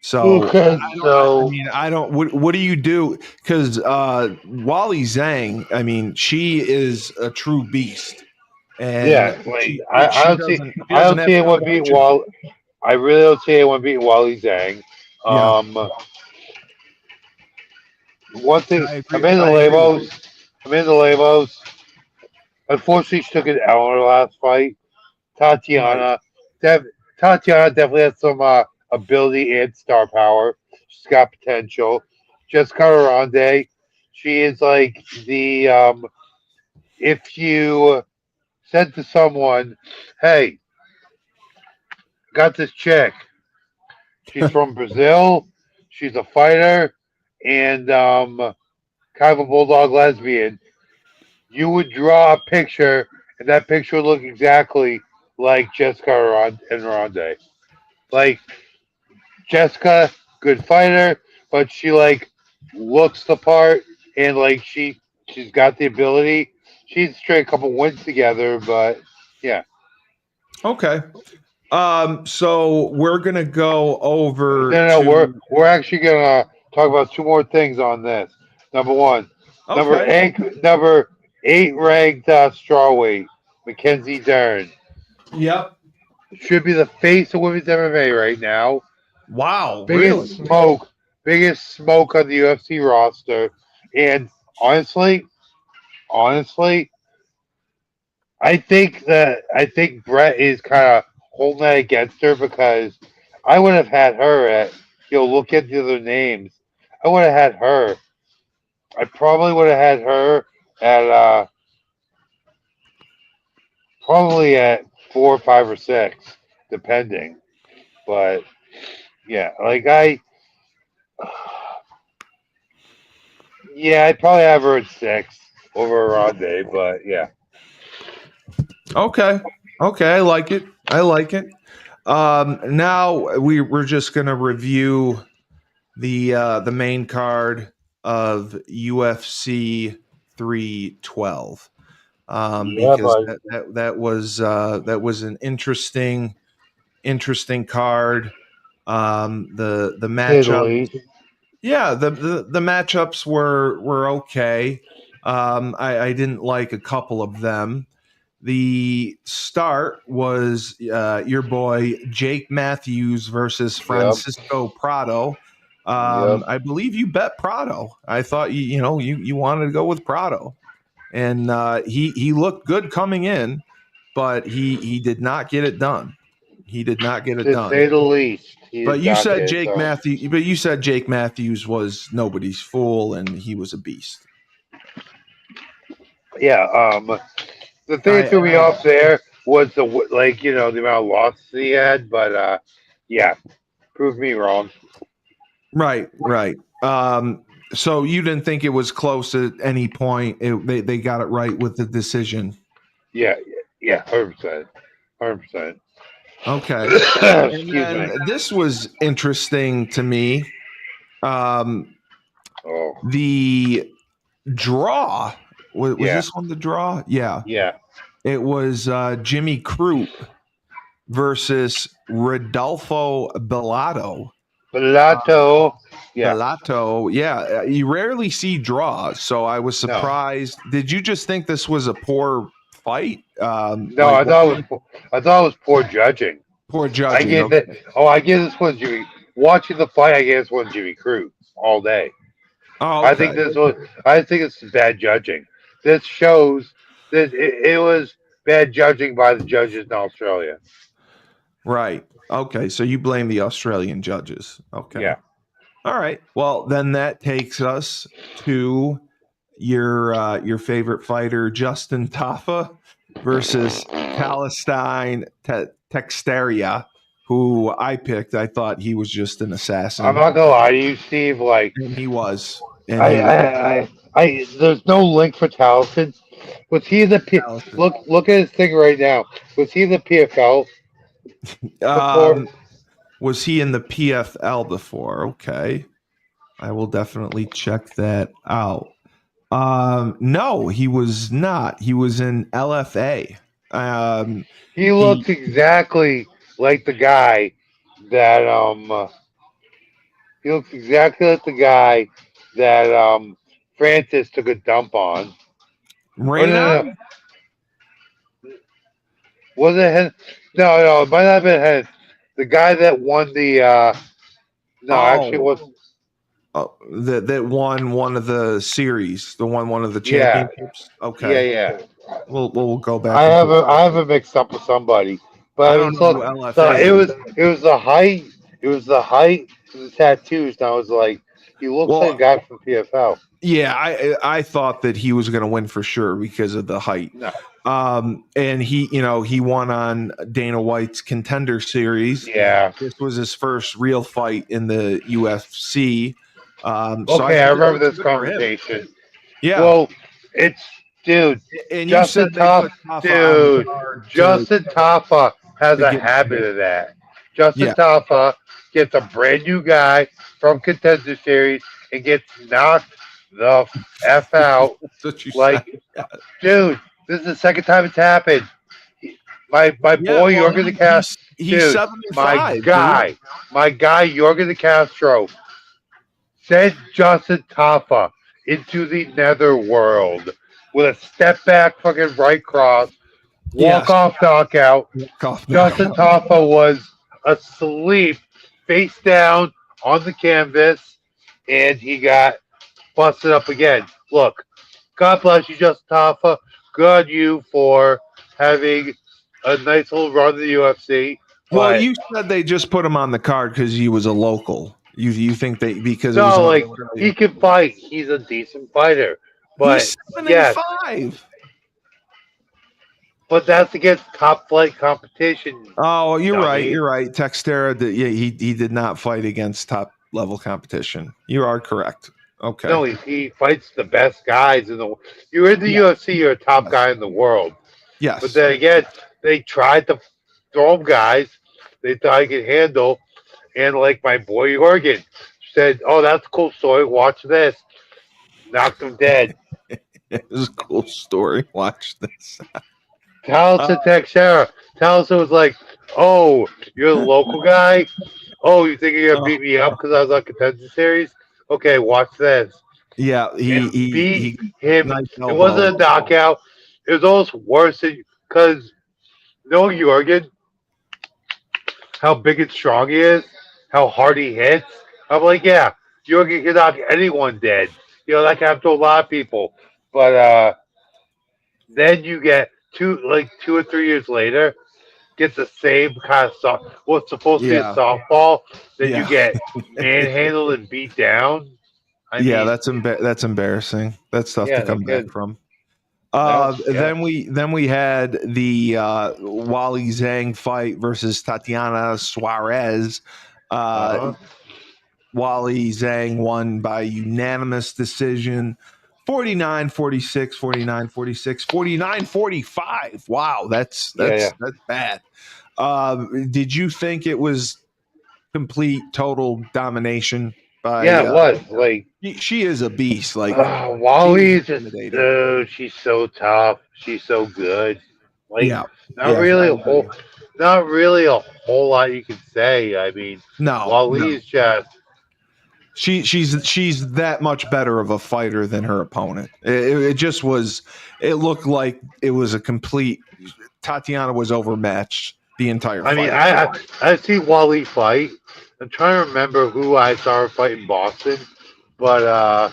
So Okay, so I don't. What do you do? Because Wally Zhang, I mean, she is a true beast, and yeah, like she I don't see doesn't I don't have see anyone beating competition. Wall. I really don't see anyone beating Wally Zhang. Yeah, One thing, I agree. Amanda I agree with you. Lemos, Amanda Lemos. Unfortunately, she took an L in her last fight. Right. Tatiana, Tatiana definitely has some ability and star power. She's got potential. Jessica Aronde, she is like the if you said to someone, "Hey, got this chick. She's from Brazil. She's a fighter and kind of a bulldog lesbian." You would draw a picture, and that picture would look exactly like Jessica Aronde. Like Jessica, good fighter, but she like looks the part, and like she's got the ability. She's straight a couple wins together, but yeah. Okay. So we're gonna go over No, no, to. we're actually gonna talk about two more things on this. Number one, Okay. number eight ranked strawweight Mackenzie Dern Yep. should be the face of women's MMA right now. Wow. Biggest Really? smoke, biggest smoke on the UFC roster, and honestly, honestly, I think Brett is kind of holding that against her because I would have had her at. Look at the other names. I would have had her. I probably would have had her at probably at 4 or 5 or 6, depending. But yeah, yeah, I'd probably have her at 6 over Ronde. But yeah, Okay. Okay. I like it. I like it. Now we're just gonna review the main card of UFC 312, yeah, because but that was an interesting card. The to say the matchup, least. yeah, the matchups were okay. I didn't like a couple of them. The start was your boy Jake Matthews versus Yep, Francisco Prado. yep. I believe you bet Prado. I thought you wanted to go with Prado, and he looked good coming in, but he did not get it done. He did not get it To done. say the least, he But did you not said get it Jake done. Matthews. But you said Jake Matthews was nobody's fool, and he was a beast. Yeah. The thing that I, threw me I off there was the amount of losses he had, but yeah, proved me wrong. right. So you didn't think it was close at any point. They got it right with the decision. Yeah, yeah, 100%, 100%. Okay. And Excuse me. then this was interesting to me. Um, Oh, the draw was yeah, this one the draw? Yeah, yeah. it was Jimmy Crute versus Rodolfo Bellato. Pilato, yeah. Bellato, yeah, you rarely see draws, so I was No, surprised. Did you just think this was a poor fight? no. I thought it was poor judging. Poor I judging? gave that. Okay, Oh, I gave this one Jimmy. Watching the fight, I gave this one Jimmy Cruz all day. Oh, I okay. think this is bad judging. This shows that it was bad judging by the judges in Australia. Right. Okay. So you blame the Australian judges. Okay. Yeah. All right. Well, then that takes us to your favorite fighter, Justin Tafa, versus Palestine Texteria, who I picked. I thought he was just an I'm assassin, not gonna lie to you, Steve. Like, and he was. And I, he was I, there's no link for Towson. Was he in the talented. look at his thing right now? Was he in the PFL before? Um, was he in the PFL before? Okay. I will definitely check that out. No, he was not. He was in LFA. He He looks exactly like the guy that he looks exactly like the guy that Francis took a dump on. Oh ran no, no, no. on. Was it him? No, no, it might not have been him. The guy that won the no, actually it Oh, was that won one of the series, the one of the yeah, championships. yeah, Okay, yeah. we'll go back and take. I have it mixed up with somebody, I but it don't was know who look. So LFA is. it was the height. It was the height of the tattoos. And I was like, he looks like a Well, guy from PFL. yeah, I thought that he was going to win for sure because of the height. No, And he won on Dana White's Contender Series. yeah. This was his first real fight in the UFC. So I Okay, thought I it remember was this good for him. conversation. Yeah. Well, it's dude, And you Justin said they Toff, put Tafa on the dude, card Justin Taffa has to a get. habit of that. Justin Yeah, Taffa gets a brand new guy from Contender Series and gets knocked the f out. that's what you said. Like, dude, this is the second time it's happened. My Yeah, boy well, Jorgen the Castro, he's dude, 75, dude. my guy Jorgen the Castro sent Justin Taffa into the netherworld with a step back fucking right cross, walk Yes, off knockout. cough Justin knockout. Taffa was asleep, face down on the canvas, and he got busted up again. Look, God bless you, Justin Taffa. Good on you for having a nice little run in the UFC. Well, But you said they just put him on the card because he was a local. You think they because it was no, in like he Australia? can fight. He's a decent fighter. But He's seven and yes, five. but that's against top flight competition, Oh, you're right. dummy. You're right. Textera, yeah, he did not fight against top level competition. You are correct. Okay. No, he fights the best guys in the. You're in the Yeah. UFC. You're a top Yes. guy in the world. But Yes. then again, they tried to throw him guys they thought he could handle, and like my boy Oregon said, "Oh, that's a cool story. Watch this." Knocked him dead. It was a cool story. Watch this. Taliesin Texera. Taliesin was like, "Oh, you're the local guy. Oh, you think you're gonna beat me up because I was on Contender Series? Okay, watch this." Yeah, And he beat him. nice It wasn't elbow. a knockout. It was almost worse because knowing Jorgen, how big and strong he is, how hard he hits. I'm like, yeah, Jorgen can knock anyone dead. You know, that can happen to a lot of people. But then you get two or 3 years later, get the same kind of soft. What's supposed to be a Yeah. softball, then you Yeah. get manhandled and beat down. I Yeah, mean, that's embarrassing. That's tough to yeah, no come back kidding. from. Yes, yes. Then we had the Wally Zhang fight versus Tatiana Suarez. Uh, Uh-huh. Wally Zhang won by unanimous decision 49-46, 49-46, 49-45. Wow, that's Yeah, yeah. that's bad. Did you think it was complete total domination Yeah, by it was. Like, she is a beast. Like Wally she's is just, intimidating. dude, she's so tough. She's so good. Like, Yeah. not Yes, really I a whole, agree. not really a whole lot you can say. I mean, No, Wally's just, she's that much better of a fighter than her opponent. It just was. It looked like it was a complete. Tatiana was overmatched the entire I mean, fight. I see Wally fight. I'm trying to remember who I saw her fight in Boston, but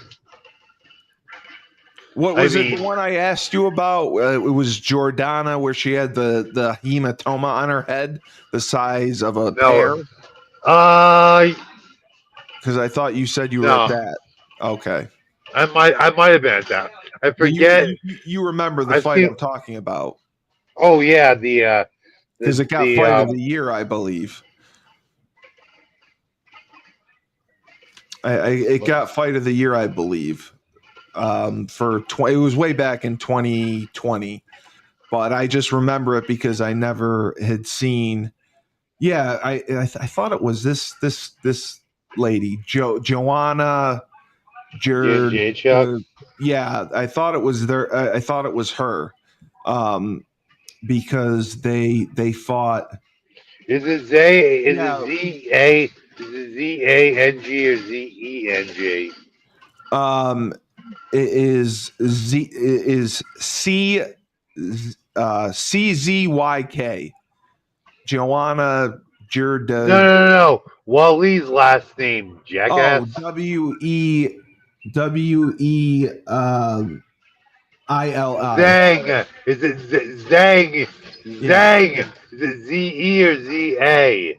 What I was it? mean- The one I asked you about? It was Jordana, where she had the hematoma on her head, the size of a pear. No. Because I thought you said you were No. at that. Okay. I might have been at that. I But forget. you remember the I've fight seen. I'm talking about. Oh yeah, the Because it got fight of the year, I believe. It got fight of the year, I believe. It was way back in 2020, but I just remember it because I never had seen. Yeah, I thought it was this lady, Joanna Jerd. Chuck. Yeah, I thought it was there. I thought it was her, because they fought. Is it Z? Is Yeah. it Z-A? Is it Z-A-N-G or Z-E-N-G? It is CZYK. Joanna Jerd. No. Walee's last name, jackass. Oh, WEWEILI. Zang. Is it Zang? Yeah. Zang. Is it Z-E or Z-A?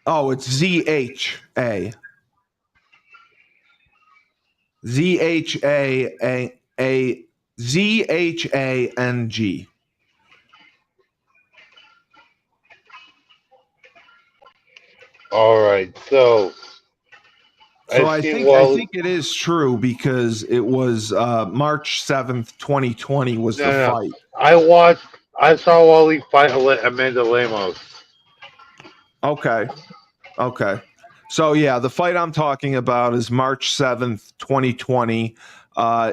Oh, it's ZHA. ZHANG. All right, so So I've I seen think Wally. it is true because it was March 7th, 2020 was the No. fight. I saw Wally fight Amanda Lemos. Okay. So yeah, the fight I'm talking about is March 7th, 2020,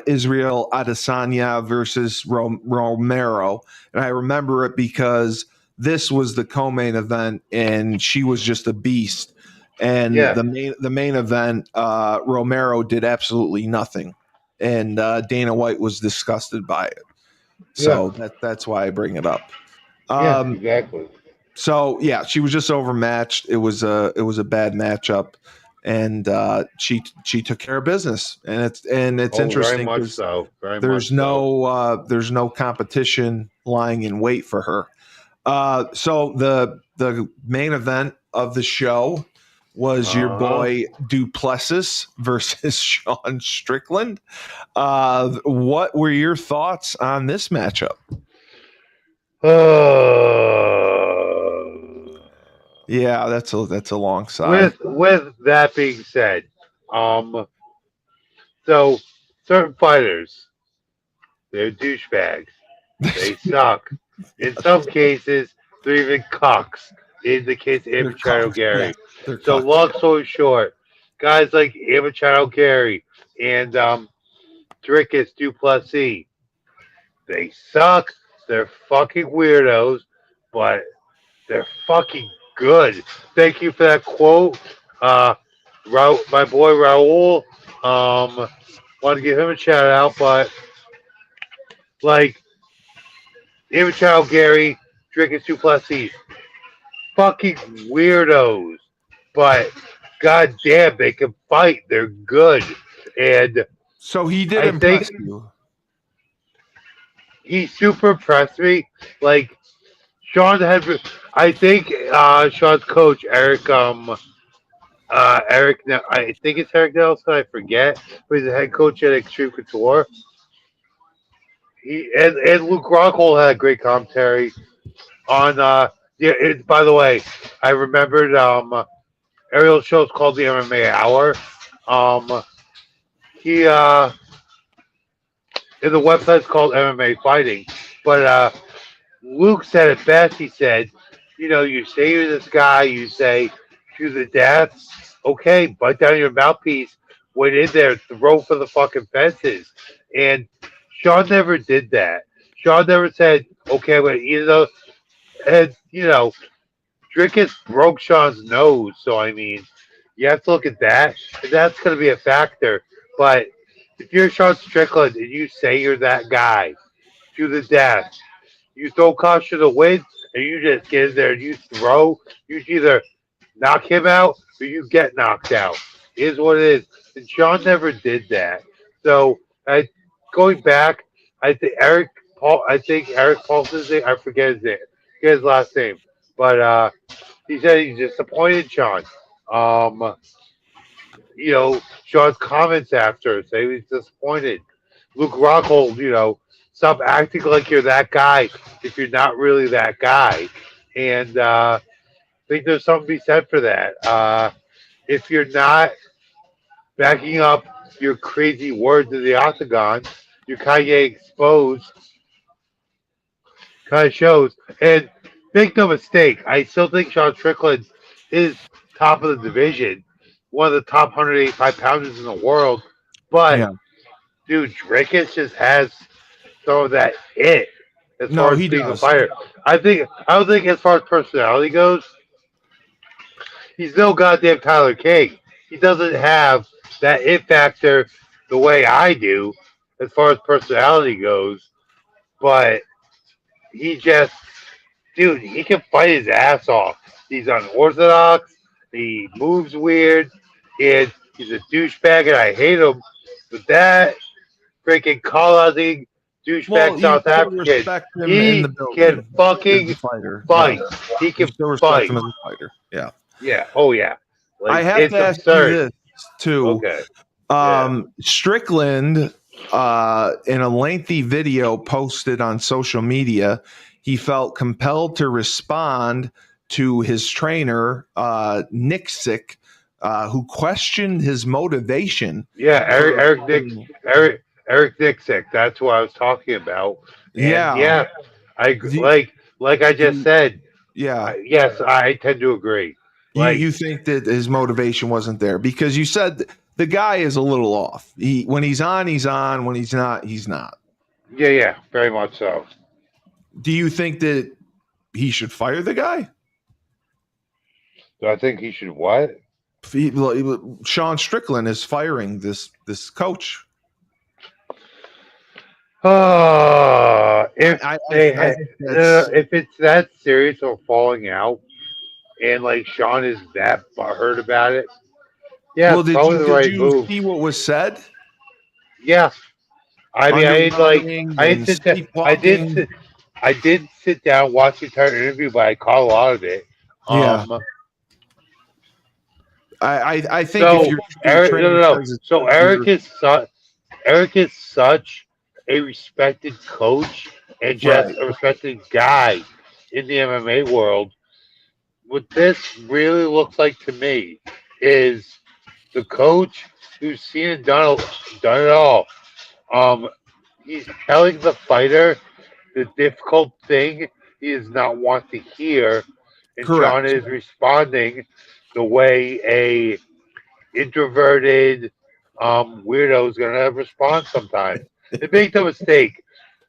Israel Adesanya versus Romero. And I remember it because this was the co-main event and she was just a beast. And Yeah. the main event, Romero did absolutely nothing. And Dana White was disgusted by it. So that's why I bring it up. Exactly. So yeah, she was just overmatched. It was a bad matchup, and she took care of business. And it's Very interesting much because so. Very there's much so. there's no competition lying in wait for her. So the main event of the show was your boy Duplessis versus Sean Strickland. What were your thoughts on this matchup? Yeah, that's a long sigh. With that being said, so certain fighters, they're douchebags. They suck. In some cases, they're even cucks. In the case of They're Machado cucks. Gary. Yeah, they're So cucks. long story short, guys like Machado Gary and Drickus Duplessis, they suck. They're fucking weirdos, but they're fucking good. Thank you for that quote. My boy Raul, want to give him a shout out, but like, Machado Gary, Drickus Duplessis, fucking weirdos, but goddamn, they can fight. They're good, and So he did I think impress you. he super impressed me. Like Sean had, I think Sean's coach Eric. I think it's Eric Nelson. I forget, but he's the head coach at Extreme Couture. He and Luke Rockhold had a great commentary on. Yeah, by the way, I remembered. Ariel's show's called the MMA Hour. He and the website's called MMA Fighting. But Luke said it best. He said, you say you're this guy, you say to the death, okay, bite down your mouthpiece, went in there, throw for the fucking fences. And Sean never did that. Sean never said, okay, but and Drickus broke Sean's nose, so I mean, you have to look at that, and that's going to be a factor. But if you're Sean Strickland and you say you're that guy to the death, you throw caution to win, and you just get in there and you throw, you either knock him out or you get knocked out. Is what it is. And Sean never did that. So going back, I think Eric Paul. I think Eric Paulson's name. I forget his name. Forget his last name. But he said he's disappointed, Sean. Um, Sean's comments after say he was disappointed. Luke Rockhold, stop acting like you're that guy if you're not really that guy. And I think there's something to be said for that. If you're not backing up your crazy words in the octagon, you're kind of getting exposed, kind of shows. And make no mistake, I still think Sean Strickland is top of the division, one of the top 185 pounders in the world. But Yeah. dude, Drickus just has some of that it as No, far as he being a does. fighter. I don't think as far as personality goes, he's no goddamn Tyler King. He doesn't have that it factor the way I do as far as personality goes. But he just, dude, he can fight his ass off. He's unorthodox. He moves weird, and he's a douchebag, and I hate him. But that freaking colonizing Well, douchebag you South still African, respect him in the he can building as fucking a fighter. fight. Yeah. He You can still respect fight. him as a fighter. Yeah. Yeah. Oh yeah. I Like have it's to ask you absurd. this too. Okay. Yeah. Strickland, in a lengthy video posted on social media, he felt compelled to respond to his trainer, Nixick, who questioned his motivation. Yeah. For, Eric Nixick. That's what I was talking about. And yeah. yeah, I Do, like I just do, said. yeah. Yes, I tend to agree. Like You think that his motivation wasn't there because you said the guy is a little off. When he's on, he's on. When he's not, he's not. yeah, very much so. Do you think that he should fire the guy? Do I think he should what? Sean Strickland is firing this coach. If I think that's if it's that serious or falling out, and like Sean is that butthurt about it, yeah, well. it's probably the Did right you move. see what was said? Yeah, I mean, Underwhelming I didn't and sit down, sleepwalking. I did sit down watch the entire interview, but I caught a lot of it. Yeah, Um, I think if so your Eric, trainer no. says So Eric is such a respected coach and just right, a respected guy in the MMA world. What this really looks like to me is the coach who's seen and done it all. Um, he's telling the fighter the difficult thing he does not want to hear, and Sean correct. is responding the way a introverted weirdo is gonna respond sometimes. And make no mistake,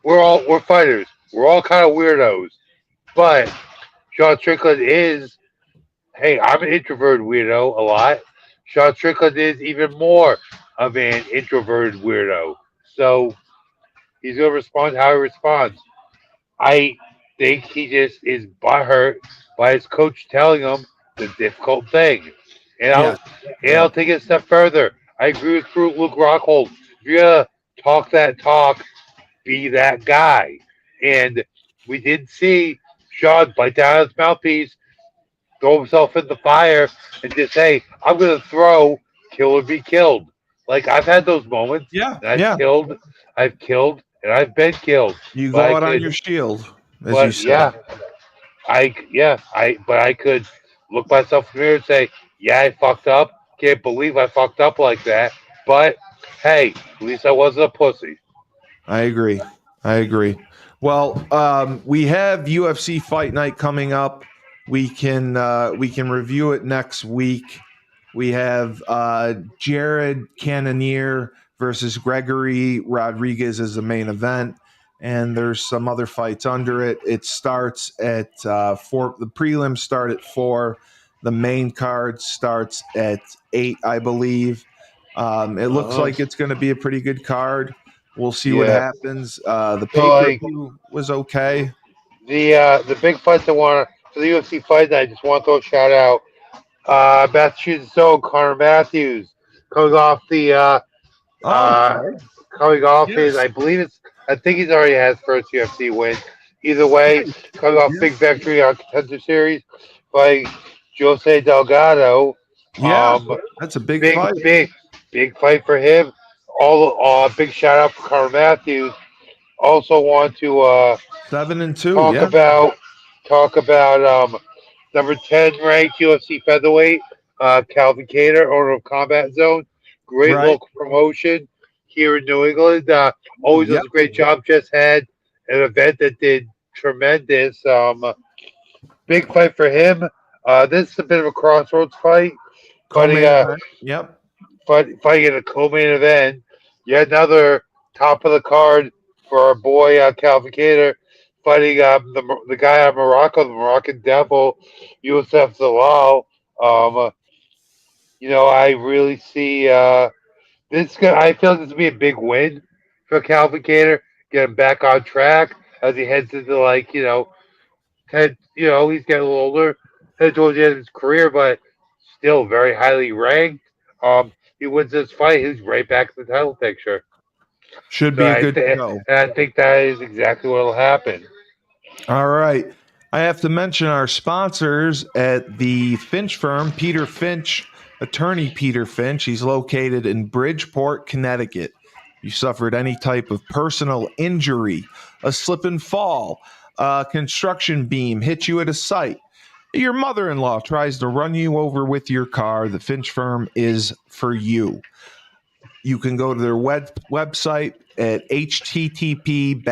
we're fighters. We're all kind of weirdos, but Sean Strickland is. Hey, I'm an introverted weirdo a lot. Sean Strickland is even more of an introverted weirdo. So he's gonna respond how he responds. I think he just is butthurt by his coach telling him the difficult thing. And Yeah, I'll yeah, take it a step further. I agree with Luke Rockhold. If you're gonna talk that talk, be that guy. And we did see Sean bite down his mouthpiece, throw himself in the fire, and just say, I'm gonna throw, kill or be killed. Like I've had those moments yeah, and yeah. I've killed, and I've been killed. You But go I out on your could shield, as you but say. yeah, I could look myself in the mirror and say, yeah, I fucked up. Can't believe I fucked up like that. But hey, at least I wasn't a pussy. I agree. I agree. Well, we have UFC Fight Night coming up. We can review it next week. We have Jared Cannonier versus Gregory Rodriguez as the main event, and there's some other fights under it. It starts at 4. The prelims start at 4. The main card starts at 8, I believe. It looks Uh-huh. like it's going to be a pretty good card. We'll see what Yeah. happens. The So pay per like view was okay. the big fights I want for the UFC fight night, I just want to throw a shout out. Massachusetts own Connor Matthews coming off the Oh, Coming off his, yes. I think he's already had his first UFC win. Either way, Right. coming off Yeah. big victory on Contender Series by Jose Delgado. Yeah. Um, That's a big big, fight. big, big fight for him. All big shout out for Conor Matthews. Also want to 7-2. talk Yeah. about talk about number 10 ranked UFC featherweight Calvin Cater, owner of Combat Zone. Great Right. local promotion here in New England. Always Yep. does a great job. Just had an event that did tremendous. Big fight for him. This is a bit of a crossroads fight. Fighting Co-main event. Yep. fighting in a co-main event. Yet another top of the card for our boy Calvin Cater, fighting the guy out of Morocco, the Moroccan Devil, Youssef Zalal. Um, I really see this. I feel like this will be a big win for Calvin Cater. Get him back on track as he heads into he's getting a little older, headed towards the end of his career, but still very highly ranked. He wins this fight, he's right back in the title picture. Should So be a good show. I think that is exactly what will happen. All right. I have to mention our sponsors at the Finch firm, Peter Finch, attorney Peter Finch. He's located in Bridgeport, Connecticut. You suffered any type of personal injury, a slip and fall, a construction beam hit you at a site, your mother-in-law tries to run you over with your car, the Finch firm is for you. You can go to their website at http://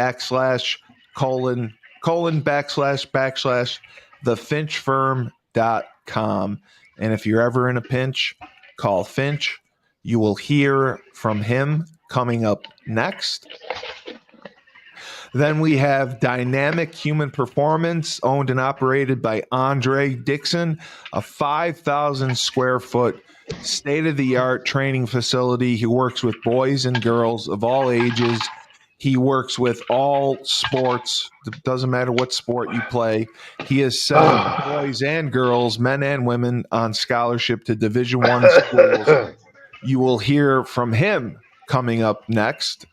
thefinchfirm.com. And if you're ever in a pinch, call Finch. You will hear from him coming up next. Then we have Dynamic Human Performance, owned and operated by Andre Dixon, a 5,000 square foot state-of-the-art training facility. He works with boys and girls of all ages. He works with all sports. It doesn't matter what sport you play. He has sent boys and girls, men and women, on scholarship to Division I schools. You will hear from him coming up next.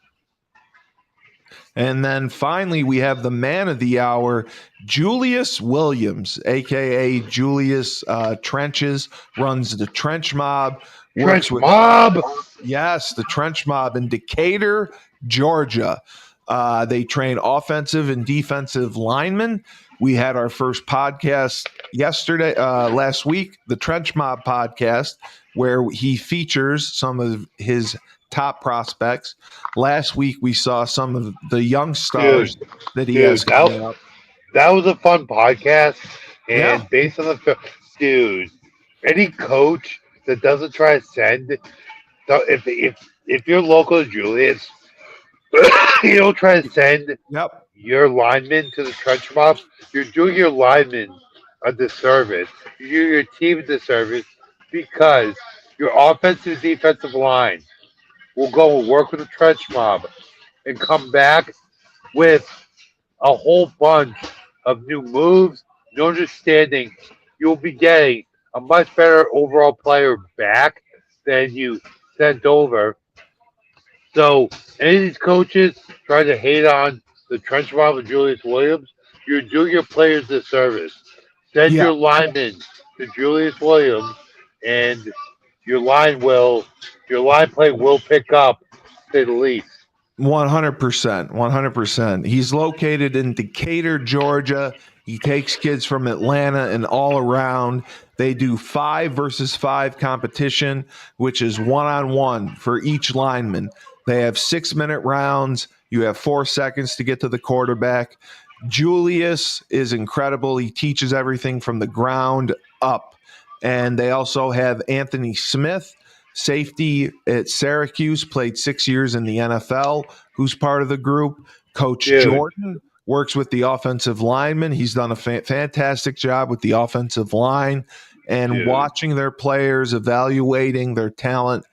And then finally, we have the man of the hour, Julius Williams, a.k.a. Julius Trenches, runs the Trench Mob. Trench Mob! Yes, the Trench Mob in Decatur, Georgia. They train offensive and defensive linemen. We had our first podcast last week, the Trench Mob podcast, where he features some of his top prospects. Last week, we saw some of the young stars that he has coming up. That was a fun podcast. And Yeah. based on any coach that doesn't try to send, if you're local to Julius, you don't try to send your linemen to the trench mob, you're doing your linemen a disservice. You do your team a disservice because your offensive defensive line will go and work with the trench mob and come back with a whole bunch of new moves, new understanding. You'll be getting a much better overall player back than you sent over. So, any of these coaches trying to hate on the trench mob of Julius Williams, you're doing your players a service. Send your linemen to Julius Williams, and your line play will pick up, to say the least. 100%. 100%. He's located in Decatur, Georgia. He takes kids from Atlanta and all around. They do 5 versus 5 competition, which is 1-on-1 for each lineman. They have 6-minute rounds. You have 4 seconds to get to the quarterback. Julius is incredible. He teaches everything from the ground up. And they also have Anthony Smith, safety at Syracuse, played 6 years in the NFL, who's part of the group. Coach Jordan works with the offensive linemen. He's done a fantastic job with the offensive line and watching their players, evaluating their talent.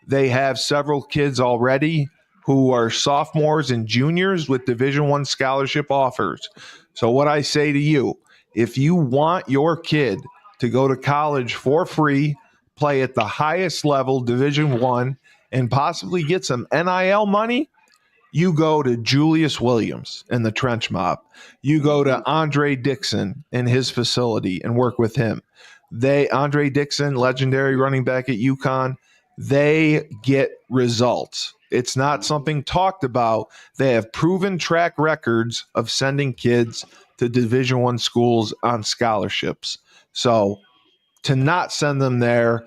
They have several kids already who are sophomores and juniors with Division I scholarship offers. So what I say to you, if you want your kid to go to college for free, play at the highest level, Division I, and possibly get some NIL money, you go to Julius Williams and the Trench Mob. You go to Andre Dixon and his facility and work with him. Andre Dixon, legendary running back at UConn, they get results. It's not something talked about. They have proven track records of sending kids to Division I schools on scholarships. So to not send them there,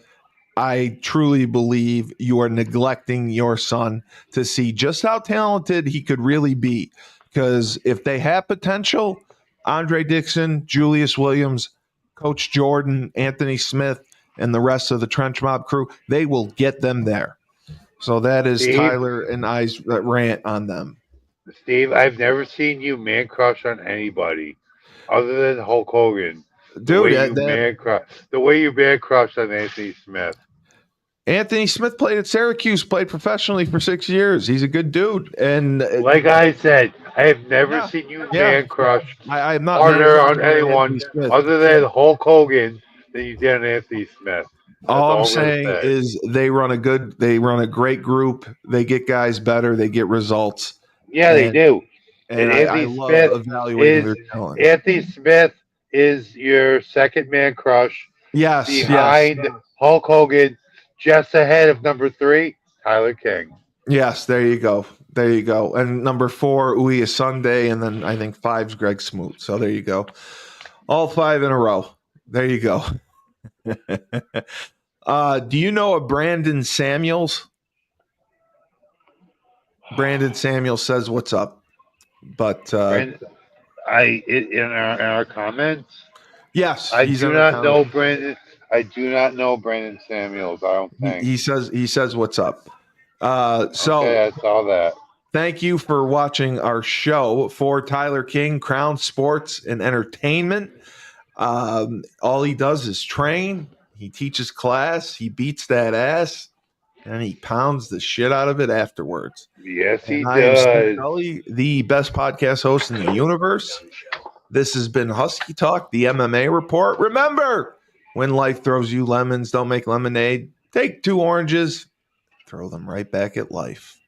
I truly believe you are neglecting your son to see just how talented he could really be. Because if they have potential, Andre Dixon, Julius Williams, Coach Jordan, Anthony Smith, and the rest of the Trench Mob crew, they will get them there. So that is Steve? Tyler and I's rant on them. Steve, I've never seen you man crush on anybody other than Hulk Hogan. Dude, The way you man crush on Anthony Smith. Anthony Smith played at Syracuse, played professionally for 6 years. He's a good dude. And like I said, I have never seen you man crush I'm not harder on anyone other than Hulk Hogan than you did on Anthony Smith. All I'm saying is they run a great group. They get guys better. They get results. Yeah, they do. And I love evaluating their talent. Anthony Smith is your second man crush. Yes. Behind Hulk Hogan, just ahead of number 3, Tyler King. Yes, there you go. And number 4, Ouya Sunday, and then I think 5's Greg Smoot. So there you go. All 5 in a row. There you go. Do you know a Brandon Samuels? Brandon Samuels says, "What's up?" But in our comments. Yes, I do not know Brandon. I do not know Brandon Samuels. I don't think he says, "What's up?" Okay, I saw that. Thank you for watching our show. For Tyler King, Crown Sports and Entertainment. All he does is train. He teaches class. He beats that ass, and he pounds the shit out of it afterwards. Yes, he does. I am Steve Kelly, the best podcast host in the universe. This has been Husky Talk, the MMA Report. Remember, when life throws you lemons, don't make lemonade. Take 2 oranges, throw them right back at life.